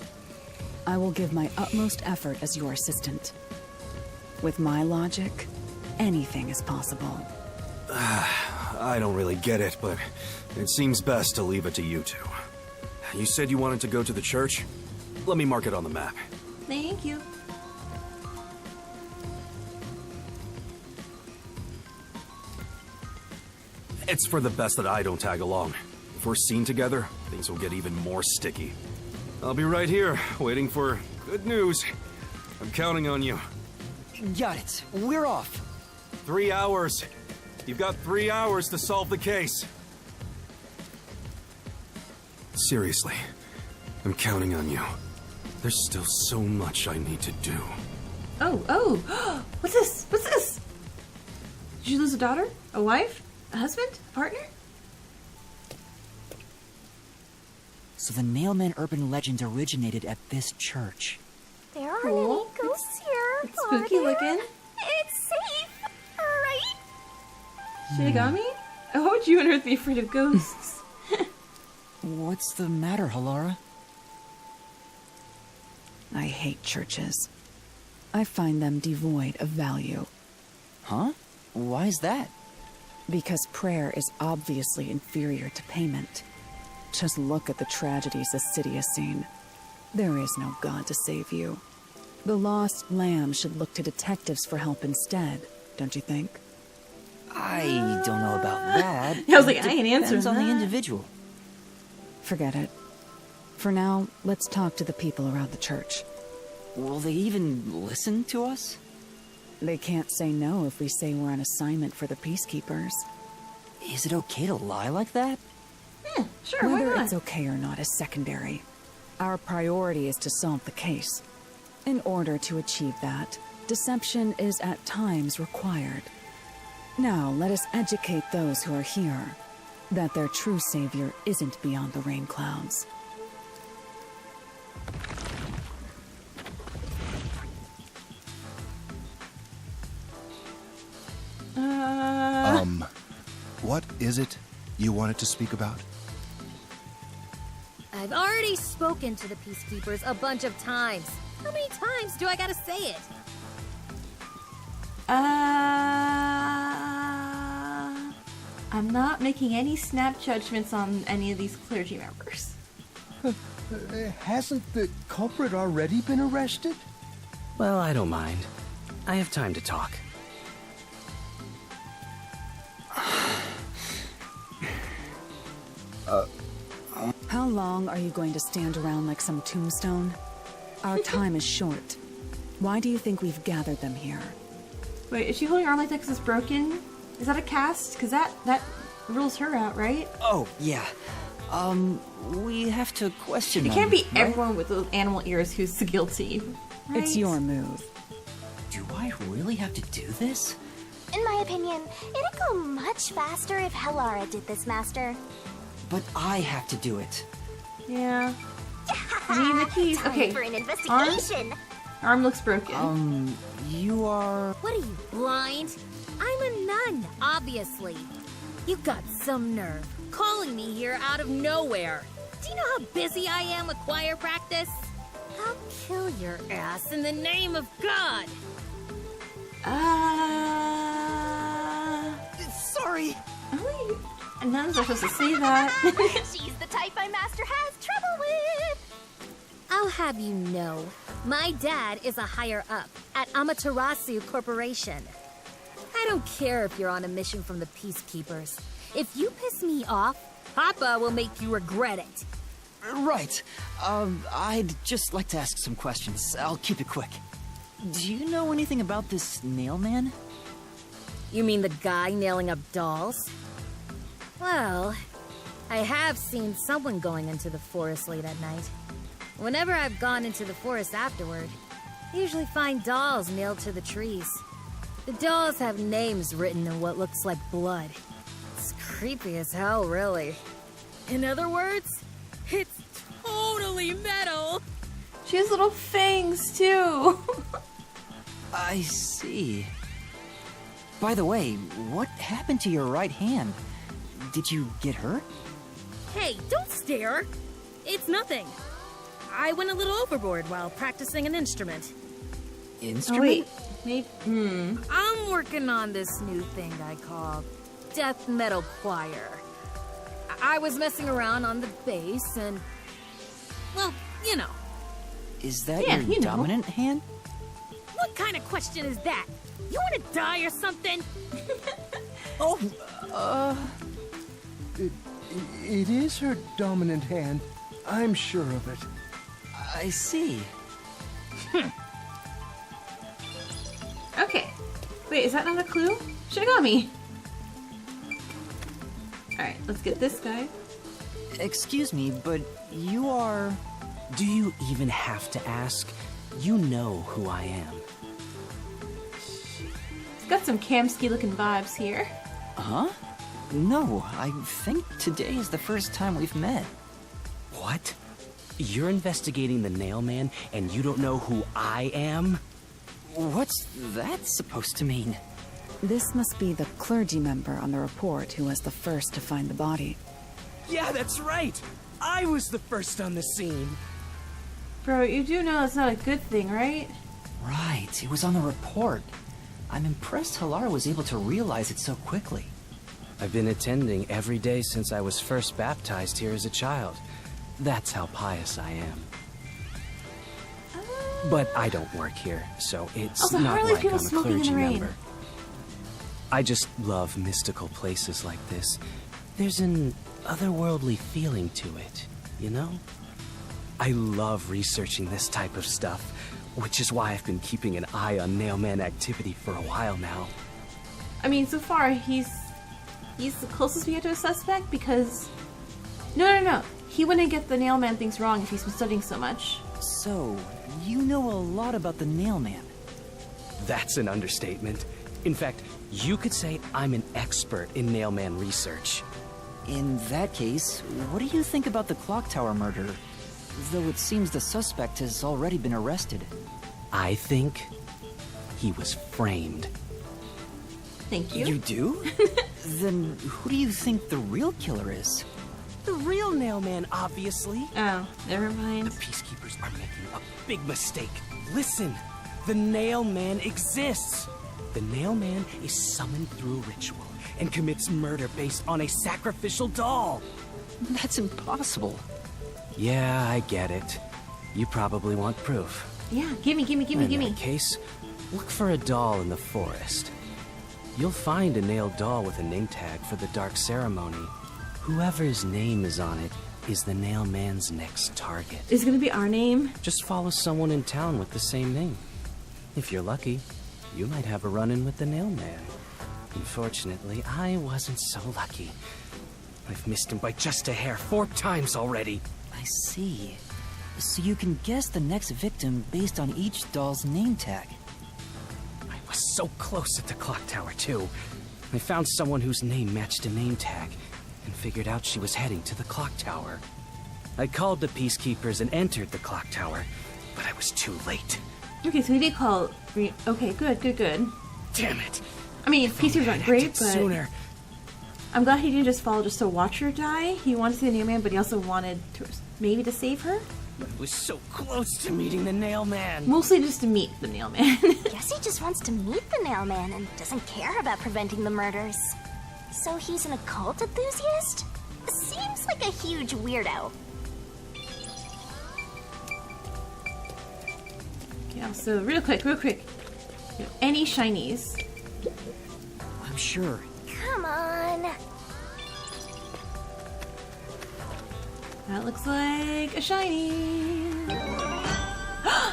I will give my utmost effort as your assistant. With my logic, anything is possible. I don't really get it, but it seems best to leave it to you two. You said you wanted to go to the church? Let me mark it on the map. Thank you. It's for the best that I don't tag along. If we're seen together, things will get even more sticky. I'll be right here, waiting for good news. I'm counting on you. Got it. We're off. 3 hours. You've got 3 hours to solve the case. Seriously, I'm counting on you. There's still so much I need to do. Oh. What's this? What's this? Did you lose a daughter? A wife? A husband? A partner? So the Nailman urban legend originated at this church. There aren't Cool. any ghosts here. It's spooky are there? looking. It's safe, right? Shinigami? How would you and Earth be afraid of ghosts? What's the matter, Halara? I hate churches. I find them devoid of value. Huh? Why is that? Because prayer is obviously inferior to payment. Just look at the tragedies the city has seen. There is no God to save you. The lost lamb should look to detectives for help instead, don't you think? I don't know about that. I was like, I ain't answering Depends on the that. individual. Forget it. For now, let's talk to the people around the church. Will they even listen to us? They can't say no if we say we're on assignment for the Peacekeepers. Is it okay to lie like that? Sure, why Whether not? it's okay or not is secondary. Our priority is to solve the case. In order to achieve that, deception is at times required. Now, let us educate those who are here that their true savior isn't beyond the rain clouds. What is it you wanted to speak about? I've already spoken to the Peacekeepers a bunch of times. How many times do I gotta say it? I'm not making any snap judgments on any of these clergy members. Hasn't the culprit already been arrested? Well, I don't mind. I have time to talk. How long are you going to stand around like some tombstone? Our time is short. Why do you think we've gathered them here? Wait, is she holding her arm like that 'cause it's broken? Is that a cast? Because that rules her out, right? Oh, yeah. We have to question It them, can't be right? everyone with those animal ears who's guilty. Right? It's your move. Do I really have to do this? In my opinion, it'd go much faster if Halara did this, Master. But I have to do it. Yeah. I need the keys. Time Okay. for an investigation. Arm looks broken. You are... What are you, blind? I'm a nun, obviously. You got some nerve calling me here out of nowhere. Do you know how busy I am with choir practice? I'll kill your ass in the name of God. Sorry. Nuns are supposed to say that. She's the type my master has trouble with. I'll have you know, my dad is a higher up at Amaterasu Corporation. I don't care if you're on a mission from the Peacekeepers. If you piss me off, Papa will make you regret it. Right. I'd just like to ask some questions. I'll keep it quick. Do you know anything about this nail man? You mean the guy nailing up dolls? Well, I have seen someone going into the forest late at night. Whenever I've gone into the forest afterward, I usually find dolls nailed to the trees. The dolls have names written in what looks like blood. It's creepy as hell, really. In other words, it's totally metal. She has little fangs, too. I see. By the way, what happened to your right hand? Did you get hurt? Hey, don't stare. It's nothing. I went a little overboard while practicing an instrument. Instrument? I'm working on this new thing I call death metal choir. I was messing around on the bass and, well, you know. Is that your dominant hand? What kind of question is that? You want to die or something? It is her dominant hand. I'm sure of it. I see. Okay. Wait, is that not a clue? Should've got me. Alright, let's get this guy. Excuse me, but you are... Do you even have to ask? You know who I am. It's got some Kamsky looking vibes here. Huh? No, I think today is the first time we've met. What? You're investigating the nail man and you don't know who I am? What's that supposed to mean? This must be the clergy member on the report who was the first to find the body. Yeah, that's right. I was the first on the scene. Bro, you do know that's not a good thing, right? Right, it was on the report. I'm impressed Halara was able to realize it so quickly. I've been attending every day since I was first baptized here as a child. That's how pious I am. But I don't work here, so it's Also, not how are these like people I'm a smoking in the clergy rain? member. I just love mystical places like this. There's an otherworldly feeling to it, you know? I love researching this type of stuff, which is why I've been keeping an eye on Nailman activity for a while now. I mean, so far, he's the closest we get to a suspect because... No. He wouldn't get the Nailman things wrong if he's been studying so much. So, you know a lot about the Nailman. That's an understatement. In fact, you could say I'm an expert in Nailman research. In that case, what do you think about the clock tower murder? Though it seems the suspect has already been arrested. I think he was framed. Thank you. You do? Then who do you think the real killer is? The real Nailman, obviously. Oh, never mind. The peacekeepers are making a big mistake. Listen, the Nailman exists. The Nailman is summoned through ritual and commits murder based on a sacrificial doll. That's impossible. Yeah, I get it. You probably want proof. Yeah, gimme. In that case, look for a doll in the forest. You'll find a nailed doll with a name tag for the Dark Ceremony. Whoever's name is on it is the Nailman's next target. Is it gonna be our name? Just follow someone in town with the same name. If you're lucky, you might have a run-in with the Nailman. Unfortunately, I wasn't so lucky. I've missed him by just a hair 4 times already. I see. So you can guess the next victim based on each doll's name tag. I was so close at the clock tower, too. I found someone whose name matched a name tag and figured out she was heading to the clock tower. I called the peacekeepers and entered the clock tower, but I was too late. Okay, so we did call... Okay, good. Damn it! I mean, peacekeepers aren't great, but... Sooner. I'm glad he didn't just follow just to watch her die. He wanted to see the Nailman, but he also wanted to... maybe to save her? I was so close to meeting the Nailman. Mostly just to meet the Nailman. Guess he just wants to meet the Nailman and doesn't care about preventing the murders. So he's an occult enthusiast? Seems like a huge weirdo. Yeah, so real quick. You know, any shinies? I'm sure. Come on. That looks like a shiny.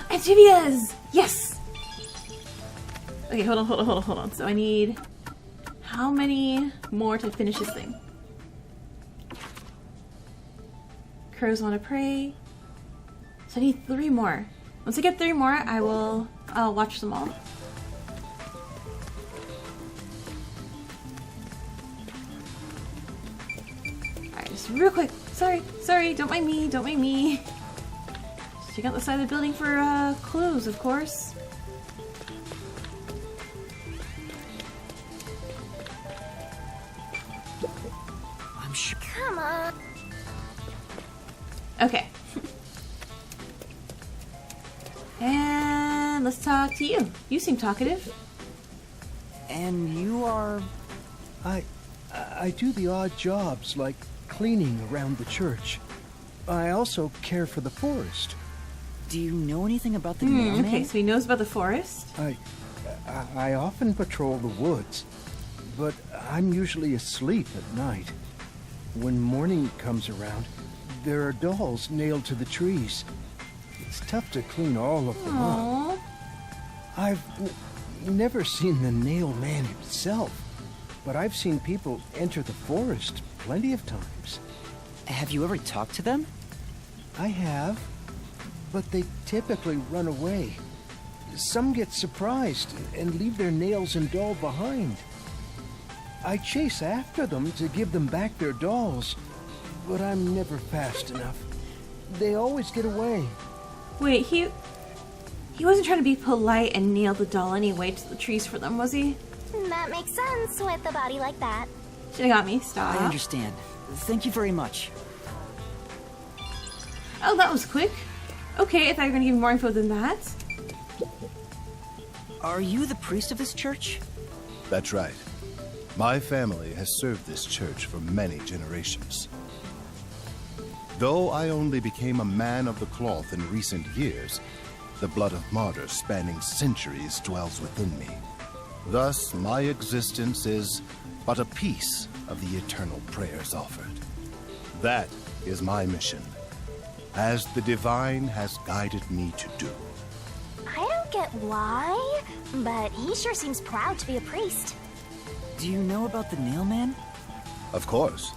Amphibias! Yes! Okay, hold on. So I need... how many more to finish this thing? Crows want to prey. So I need 3 more. Once I get 3 more, I'll watch them all. Alright, just real quick. Sorry, don't mind me. Just check out the side of the building for clues, of course. I'm sure. Come on. Okay. And let's talk to you. You seem talkative. And you are... I do the odd jobs like cleaning around the church. I also care for the forest. Do you know anything about the Nailman? Okay, so he knows about the forest. I often patrol the woods, but I'm usually asleep at night. When morning comes around, there are dolls nailed to the trees. It's tough to clean all of them up. I've never seen the Nailman himself, but I've seen people enter the forest plenty of times. Have you ever talked to them? I have, but they typically run away. Some get surprised and leave their nails and doll behind. I chase after them to give them back their dolls, but I'm never fast enough. They always get away. Wait, he wasn't trying to be polite and nail the doll anyway to the trees for them, was he? That makes sense with a body like that. Should've got me. Stop. I understand. Thank you very much. Oh, that was quick. Okay, I thought you were gonna give me more info than that. Are you the priest of this church? That's right. My family has served this church for many generations. Though I only became a man of the cloth in recent years, the blood of martyrs spanning centuries dwells within me. Thus, my existence is but a piece of the eternal prayers offered. That is my mission, as the divine has guided me to do. I don't get why, but he sure seems proud to be a priest. Do you know about the Nailman? Of course.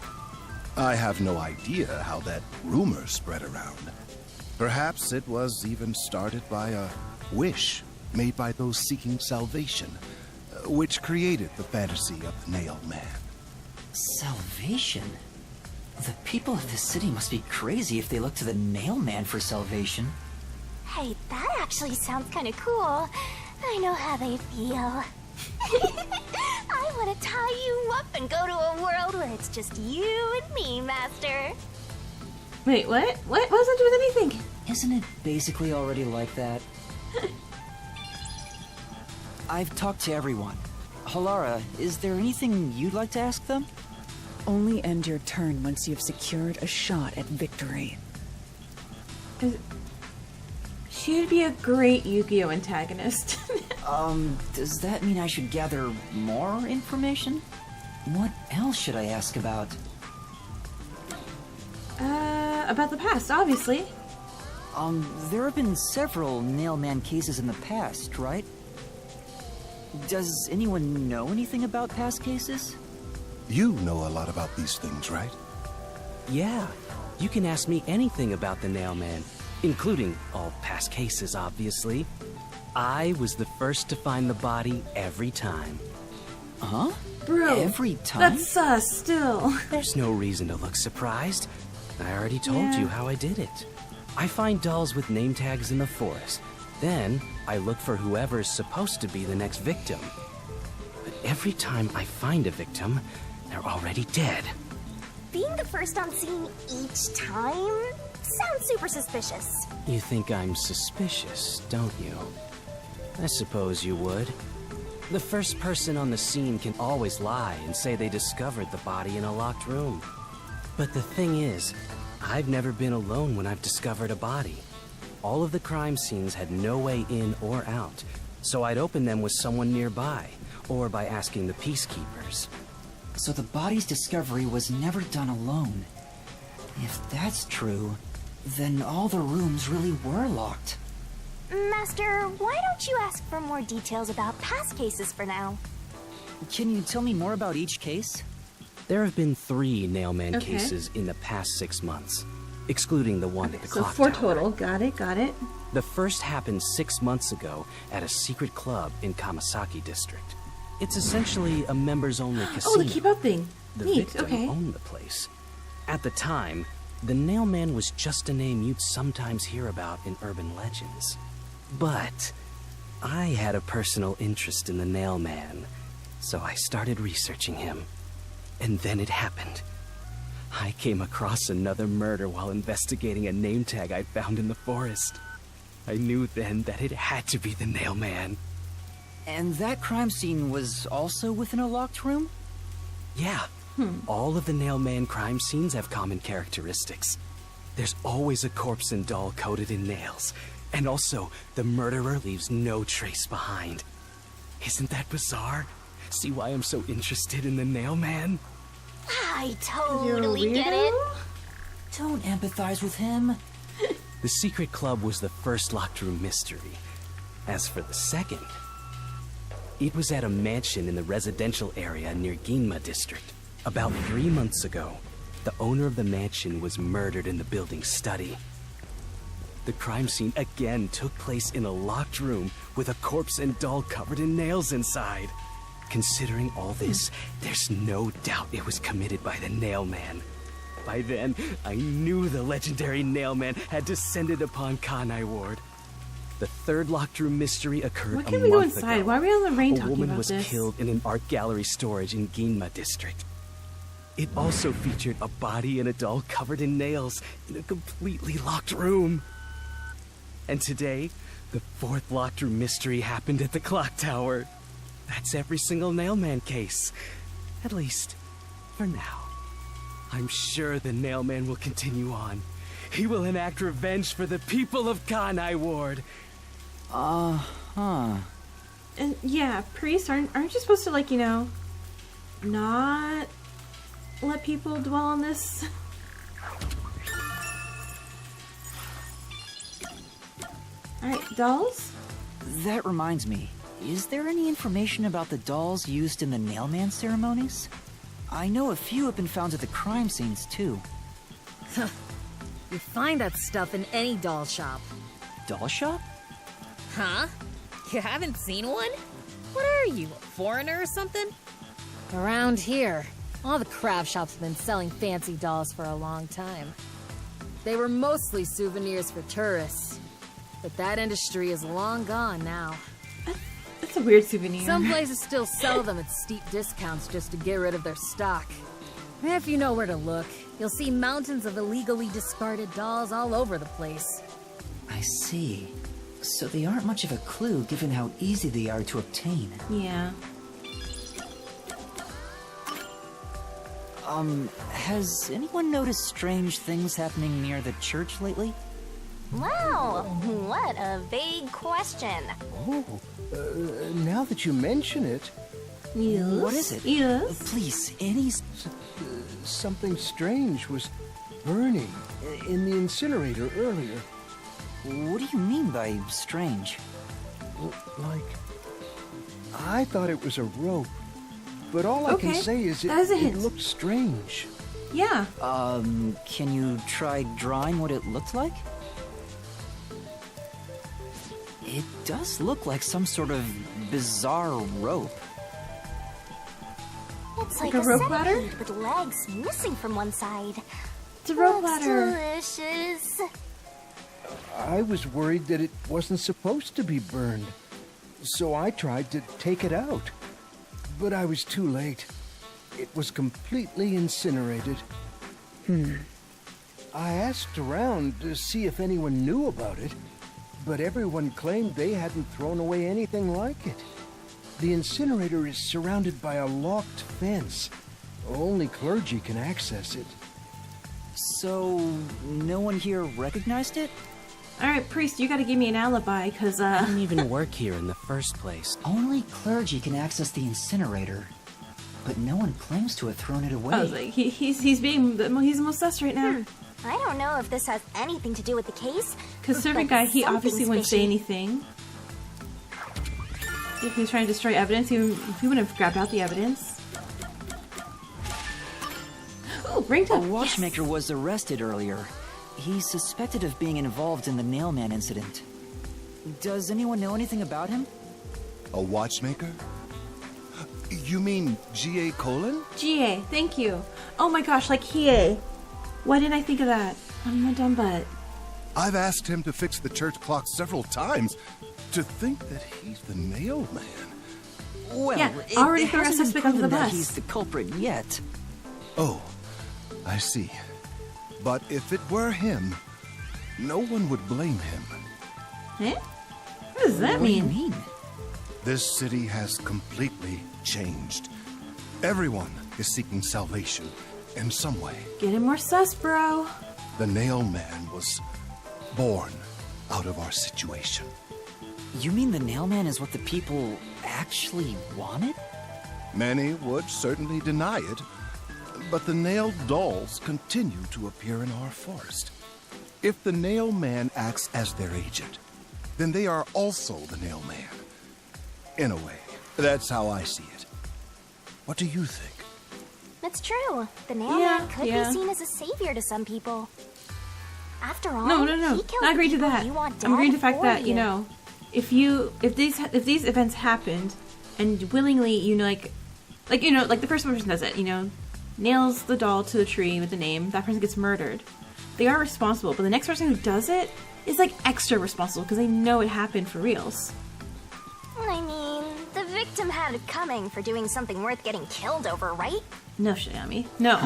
I have no idea how that rumor spread around. Perhaps it was even started by a wish made by those seeking salvation, which created the fantasy of the Nail Man. Salvation? The people of this city must be crazy if they look to the Nail Man for salvation. Hey, that actually sounds kind of cool. I know how they feel. I want to tie you up and go to a world where it's just you and me, Master. Wait, what? What does that do with anything? Isn't it basically already like that? I've talked to everyone. Halara, is there anything you'd like to ask them? Only end your turn once you've secured a shot at victory. She'd be a great Yu-Gi-Oh antagonist. Does that mean I should gather more information? What else should I ask about? About the past, obviously. There have been several Nailman cases in the past, right? Does anyone know anything about past cases? You know a lot about these things, right? Yeah, you can ask me anything about the Nailman, including all past cases, obviously. I was the first to find the body every time. Huh? Bro, every time? That's sus, still. There's no reason to look surprised. I already told you how I did it. I find dolls with name tags in the forest. Then, I look for whoever's supposed to be the next victim. But every time I find a victim, they're already dead. Being the first on scene each time sounds super suspicious. You think I'm suspicious, don't you? I suppose you would. The first person on the scene can always lie and say they discovered the body in a locked room. But the thing is, I've never been alone when I've discovered a body. All of the crime scenes had no way in or out, so I'd open them with someone nearby, or by asking the peacekeepers. So the body's discovery was never done alone. If that's true, then all the rooms really were locked. Master, why don't you ask for more details about past cases for now? Can you tell me more about each case? There have been 3 Nailman cases in the past 6 months, excluding the one at the clock So 4 tower. total. Got it, got it. The first happened 6 months ago at a secret club in Kamasaki district. It's essentially a members-only casino. Oh, the keep up thing. The Neat, victim okay. owned the place. At the time, the Nailman was just a name you'd sometimes hear about in urban legends. But I had a personal interest in the Nailman, so I started researching him. And then it happened. I came across another murder while investigating a name tag I found in the forest. I knew then that it had to be the Nailman. And that crime scene was also within a locked room? Yeah. All of the Nailman crime scenes have common characteristics. There's always a corpse and doll coated in nails. And also, the murderer leaves no trace behind. Isn't that bizarre? See why I'm so interested in the Nailman? I totally get it. Don't empathize with him. The secret club was the first locked room mystery. As for the second, it was at a mansion in the residential area near Ginma district. About 3 months ago, the owner of the mansion was murdered in the building's study. The crime scene again took place in a locked room with a corpse and doll covered in nails inside. Considering all this, there's no doubt it was committed by the Nailman. By then, I knew the legendary Nailman had descended upon Kanai Ward. The third locked room mystery occurred Why a can't we go month inside? ago. Why are we on the rain A talking woman about was this? killed in an art gallery storage in Ginma district. It also featured a body and a doll covered in nails in a completely locked room. And today, the 4th locked room mystery happened at the clock tower. That's every single Nailman case. At least, for now. I'm sure the Nailman will continue on. He will enact revenge for the people of Kanai Ward. Uh-huh. And yeah, priests aren't you supposed to, like, you know, not let people dwell on this? Alright, dolls? That reminds me. Is there any information about the dolls used in the Nailman ceremonies? I know a few have been found at the crime scenes, too. You find that stuff in any doll shop. Doll shop? Huh? You haven't seen one? What are you, a foreigner or something? Around here, all the craft shops have been selling fancy dolls for a long time. They were mostly souvenirs for tourists, but that industry is long gone now. That's a weird souvenir. Some places still sell them at steep discounts just to get rid of their stock. If you know where to look, you'll see mountains of illegally discarded dolls all over the place. I see. So they aren't much of a clue given how easy they are to obtain. Yeah. Has anyone noticed strange things happening near the church lately? Wow, what a vague question. Oh, now that you mention it, Yes. What is it? Yes. Please, any... something strange was burning in the incinerator earlier. What do you mean by strange? Like, I thought it was a rope, but all I can Okay, say is that is a it hint. looked strange. Yeah. Can you try drawing what it looked like? It does look like some sort of bizarre rope. It's Like like a rope ladder? centipede with legs missing from one side. It's a rope Looks ladder. delicious. I was worried that it wasn't supposed to be burned, so I tried to take it out. But I was too late. It was completely incinerated. I asked around to see if anyone knew about it, but everyone claimed they hadn't thrown away anything like it. The incinerator is surrounded by a locked fence. Only clergy can access it. So, no one here recognized it? Alright, priest, you gotta give me an alibi, cause, I didn't even work here in the first place. Only clergy can access the incinerator, but no one claims to have thrown it away. I was like, he's the most sus right now. I don't know if this has anything to do with the case. Cause but servant guy, he obviously something's wouldn't say fishy. anything. If he's trying to destroy evidence, he wouldn't have grabbed out the evidence. Oh, ring A tub. watchmaker was arrested earlier. He's suspected of being involved in the nailman incident. Does anyone know anything about him? A watchmaker? You mean G.A. Colon? GA, thank you. Oh my gosh, like Hiei. Why didn't I think of that? I'm a dumb butt. I've asked him to fix the church clock several times. To think that he's the nail man. Well, Yeah, it already threw a hasn't been suspect under the proven that bus. he's the culprit yet. Oh, I see. But if it were him, no one would blame him. Eh? What does that What do you mean? mean? This city has completely changed. Everyone is seeking salvation in some way. Getting more sus, bro. The nail man was born out of our situation. You mean the nailman is what the people actually wanted? Many would certainly deny it, but the nailed dolls continue to appear in our forest. If the nail man acts as their agent, then they are also the nail man. In a way, that's how I see it. What do you think? It's true. The nail Yeah, man could yeah. be seen as a savior to some people. After all, No. he killed I agree the to people that. you want I'm agreeing to the dead fact for that, you know, if these events happened and willingly, you know, like you know, like the first person does it, you know, nails the doll to the tree with the name, that person gets murdered. They are responsible, but the next person who does it is like extra responsible because they know it happened for reals. I mean, the victim had it coming for doing something worth getting killed over, right? No, Shinami. No.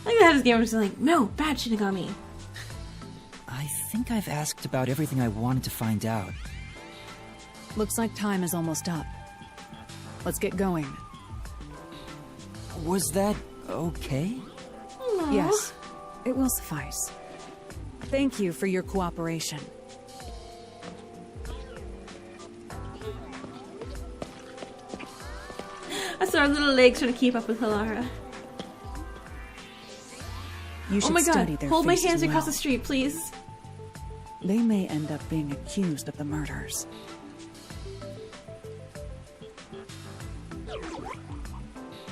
I think that his game was like, no, bad Shinigami. I think I've asked about everything I wanted to find out. Looks like time is almost up. Let's get going. Was that okay? Yes, it will suffice. Thank you for your cooperation. I saw our little legs trying to keep up with Halara. You should Oh my god, study their hold my faces hands across well. the street, please. They may end up being accused of the murders.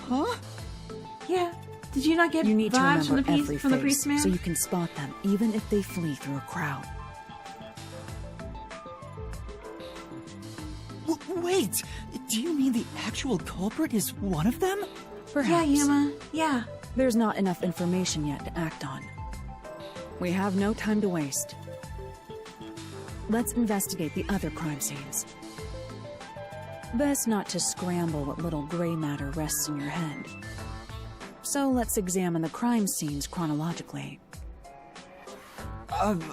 Huh? Yeah. Did you not get You need to vibes from remember every from the face, priest man? so you can spot them, even if they flee through a crowd. Wait! Do you mean the actual culprit is one of them? Perhaps. Yeah, Yuma. Yeah. There's not enough information yet to act on. We have no time to waste. Let's investigate the other crime scenes. Best not to scramble what little gray matter rests in your head. So let's examine the crime scenes chronologically.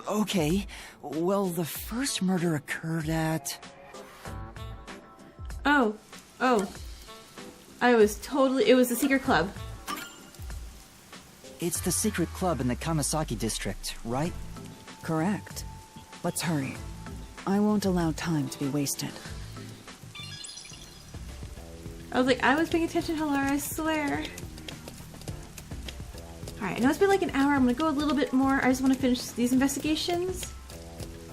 Okay. Well, the first murder occurred at... Oh. It was the secret club. It's the secret club in the Kamasaki district, right? Correct. Let's hurry. I won't allow time to be wasted. I was like, I was paying attention, Halara, I swear. Alright, I know it's been like an hour. I'm gonna go a little bit more. I just want to finish these investigations.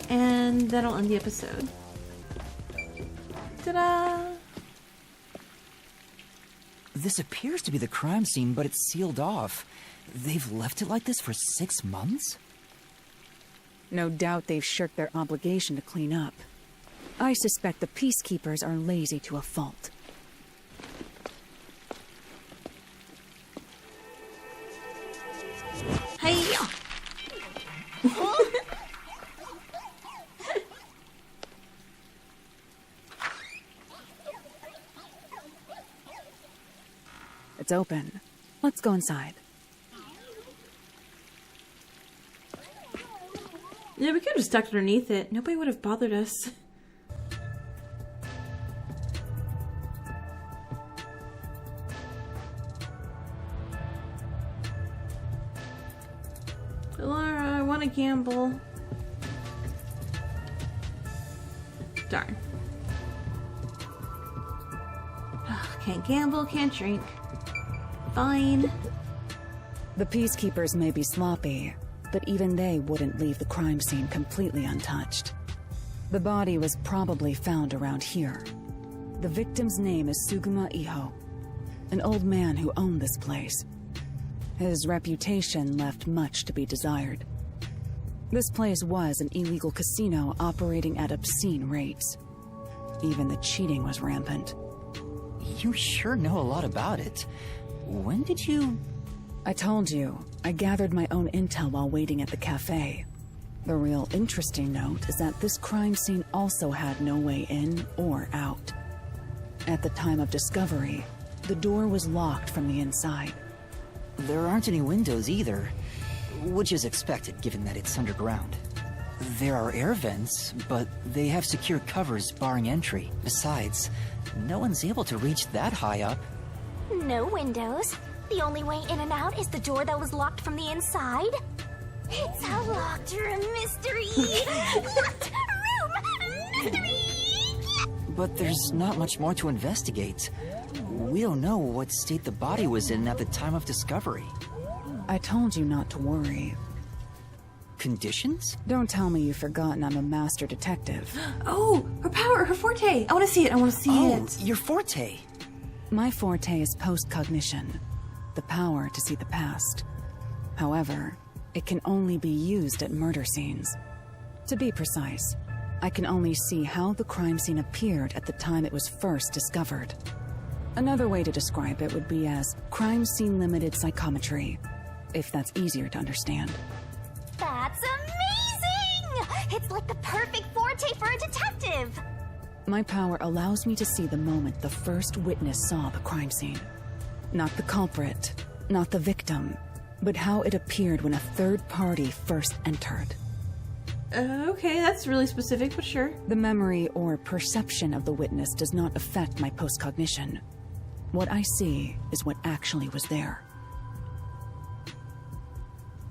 And that'll end the episode. Ta-da! This appears to be the crime scene, but it's sealed off. They've left it like this for 6 months? No doubt they've shirked their obligation to clean up. I suspect the peacekeepers are lazy to a fault. Hey! It's open. Let's go inside. Yeah, we could have stuck underneath it. Nobody would have bothered us. Laura, I want to gamble. Darn. Ugh, can't gamble, can't drink. Fine. The peacekeepers may be sloppy, but even they wouldn't leave the crime scene completely untouched. The body was probably found around here. The victim's name is Suguma Iho, an old man who owned this place. His reputation left much to be desired. This place was an illegal casino operating at obscene rates. Even the cheating was rampant. You sure know a lot about it. When did you... I told you, I gathered my own intel while waiting at the cafe. The real interesting note is that this crime scene also had no way in or out. At the time of discovery, the door was locked from the inside. There aren't any windows either, which is expected given that it's underground. There are air vents, but they have secure covers barring entry. Besides, no one's able to reach that high up. No windows. The only way in and out is the door that was locked from the inside. It's a locked room mystery. Locked room mystery. But there's not much more to investigate. We don't know what state the body was in at the time of discovery. I told you not to worry. Conditions? Don't tell me you've forgotten I'm a master detective. Oh, her power, her forte. I want to see it. I want to see it. Your forte. My forte is post-cognition, the power to see the past. However, it can only be used at murder scenes. To be precise, I can only see how the crime scene appeared at the time it was first discovered. Another way to describe it would be as crime scene limited psychometry, if that's easier to understand. That's amazing! It's like the perfect forte for a detective. My power allows me to see the moment the first witness saw the crime scene. Not the culprit, not the victim, but how it appeared when a third party first entered. Okay, that's really specific, but sure. The memory or perception of the witness does not affect my post-cognition. What I see is what actually was there.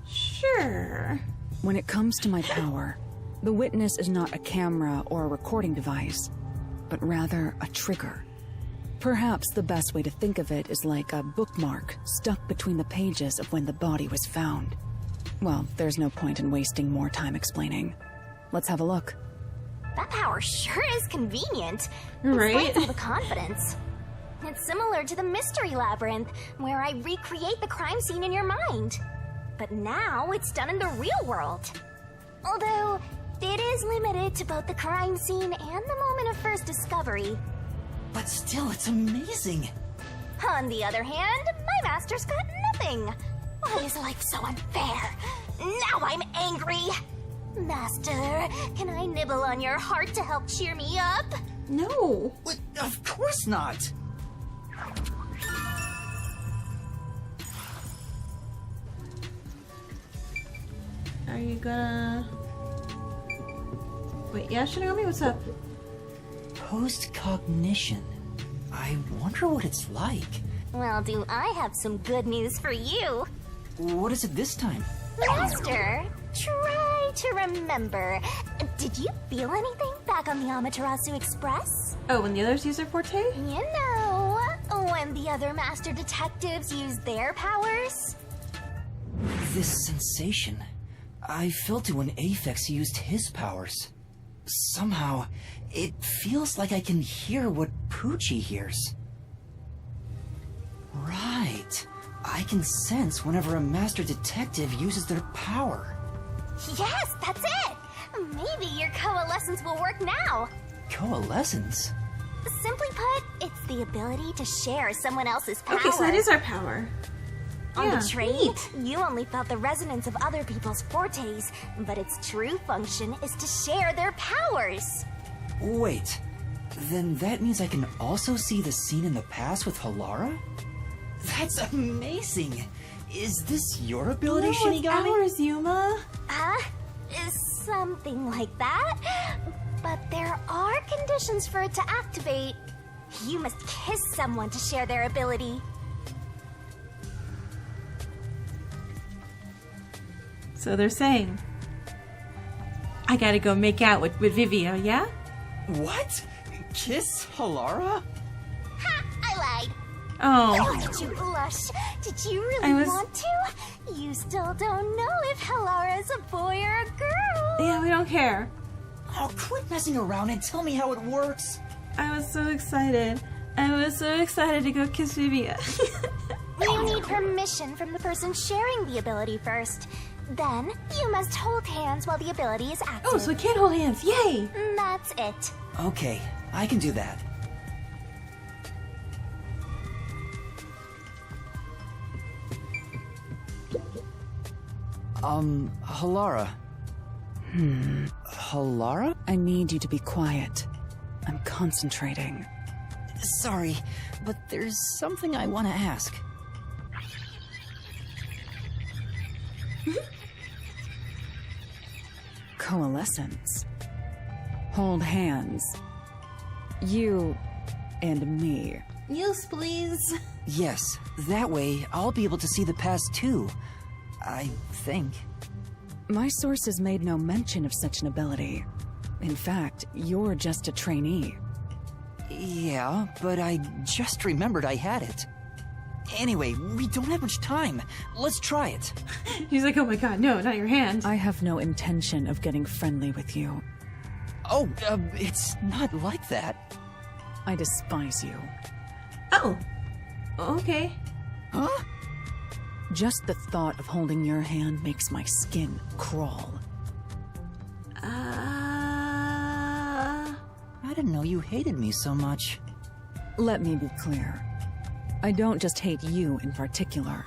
Sure. When it comes to my power, the witness is not a camera or a recording device, but rather a trigger. Perhaps the best way to think of it is like a bookmark stuck between the pages of when the body was found. Well, there's no point in wasting more time explaining. Let's have a look. That power sure is convenient. Right? Besides all the confidence. It's similar to the Mystery Labyrinth, where I recreate the crime scene in your mind. But now it's done in the real world. Although, it is limited to both the crime scene and the moment of first discovery. But still, it's amazing. On the other hand, my master's got nothing. Why is life so unfair? Now I'm angry. Master, can I nibble on your heart to help cheer me up? No. Of course not. Are you gonna... Wait, yeah, Shinigami, what's up? Post-cognition. I wonder what it's like. Well, do I have some good news for you. What is it this time? Master, try to remember. Did you feel anything back on the Amaterasu Express? Oh, when the others use their Forte? You know, when the other master detectives use their powers? This sensation. I felt it when Aphex used his powers. Somehow, it feels like I can hear what Poochie hears. Right. I can sense whenever a master detective uses their power. Yes, that's it! Maybe your coalescence will work now. Coalescence? Simply put, it's the ability to share someone else's power. Okay, so that is our power. On Yeah, the trade, neat. you only felt the resonance of other people's fortes, but its true function is to share their powers. Wait. Then that means I can also see the scene in the past with Halara? That's amazing! Is this your ability, No, Shinigami? it's ours, Yuma. Something like that. But there are conditions for it to activate. You must kiss someone to share their ability. So they're saying, I gotta go make out with Vivia, yeah? What? Kiss Halara? Ha! I lied. Oh. Did you blush? Did you really I was- want to? You still don't know if Halara is a boy or a girl. Yeah, we don't care. Oh, quit messing around and tell me how it works. I was so excited. I was so excited to go kiss Vivia. You need permission from the person sharing the ability first. Then, you must hold hands while the ability is active. Oh, so we can't hold hands. Yay! That's it. Okay, I can do that. Halara. Halara? I need you to be quiet. I'm concentrating. Sorry, but there's something I want to ask. Coalescence. Hold hands. You and me. Yes, please. Yes, that way I'll be able to see the past too. I think. My sources made no mention of such an ability. In fact, you're just a trainee. Yeah, but I just remembered I had it. Anyway, we don't have much time. Let's try it. He's like, oh my god, no, not your hand. I have no intention of getting friendly with you. Oh, it's not like that. I despise you. Oh. Okay. Huh? Just the thought of holding your hand makes my skin crawl. I didn't know you hated me so much. Let me be clear. I don't just hate you in particular.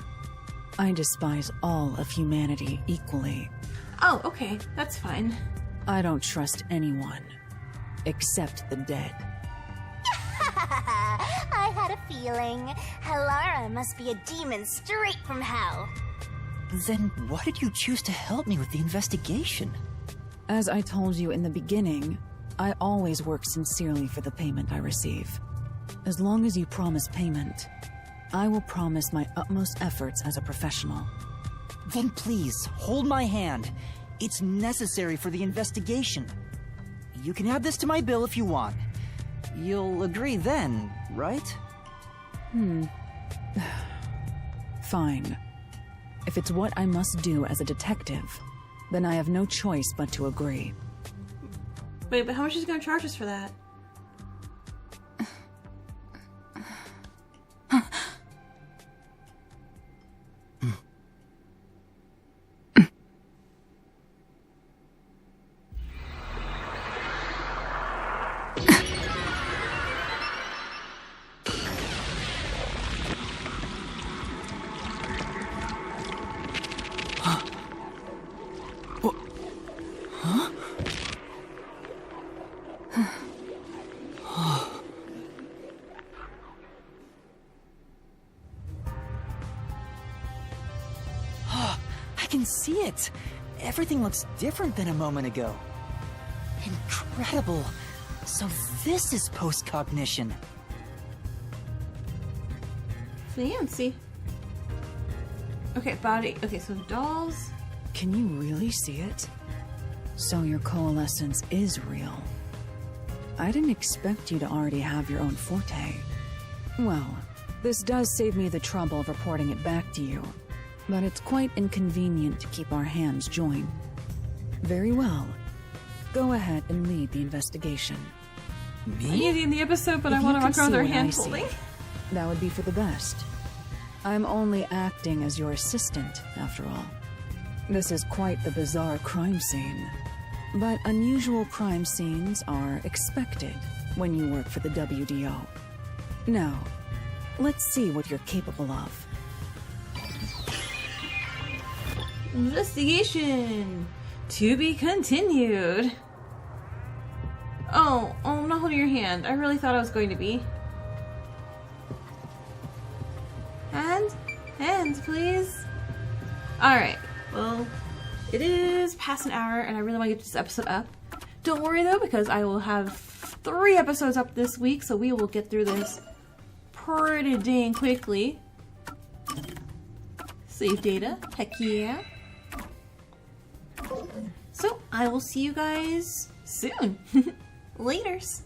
I despise all of humanity equally. Oh, okay. That's fine. I don't trust anyone. Except the dead. I had a feeling. Halara must be a demon straight from hell. Then why did you choose to help me with the investigation? As I told you in the beginning, I always work sincerely for the payment I receive. As long as you promise payment, I will promise my utmost efforts as a professional. Then please, hold my hand. It's necessary for the investigation. You can add this to my bill if you want. You'll agree then, right? Fine. If it's what I must do as a detective, then I have no choice but to agree. Wait, but how much is he gonna charge us for that? I can see it. Everything looks different than a moment ago. Incredible. So this is post-cognition. Fancy. Okay, body. Okay, so dolls. Can you really see it? So your coalescence is real. I didn't expect you to already have your own Forte. Well, this does save me the trouble of reporting it back to you, but it's quite inconvenient to keep our hands joined. Very well. Go ahead and lead the investigation. I need you in the episode, but I want to walk around with her hand holding. That would be for the best. I'm only acting as your assistant, after all. This is quite the bizarre crime scene. But unusual crime scenes are expected when you work for the WDO. Now, let's see what you're capable of. Investigation! To be continued. Oh, I'm not holding your hand. I really thought I was going to be. Hands, please. Alright, well, it is past an hour and I really want to get this episode up. Don't worry though, because I will have 3 episodes up this week, so we will get through this pretty dang quickly. Save data, heck yeah. So, I will see you guys soon. Laters.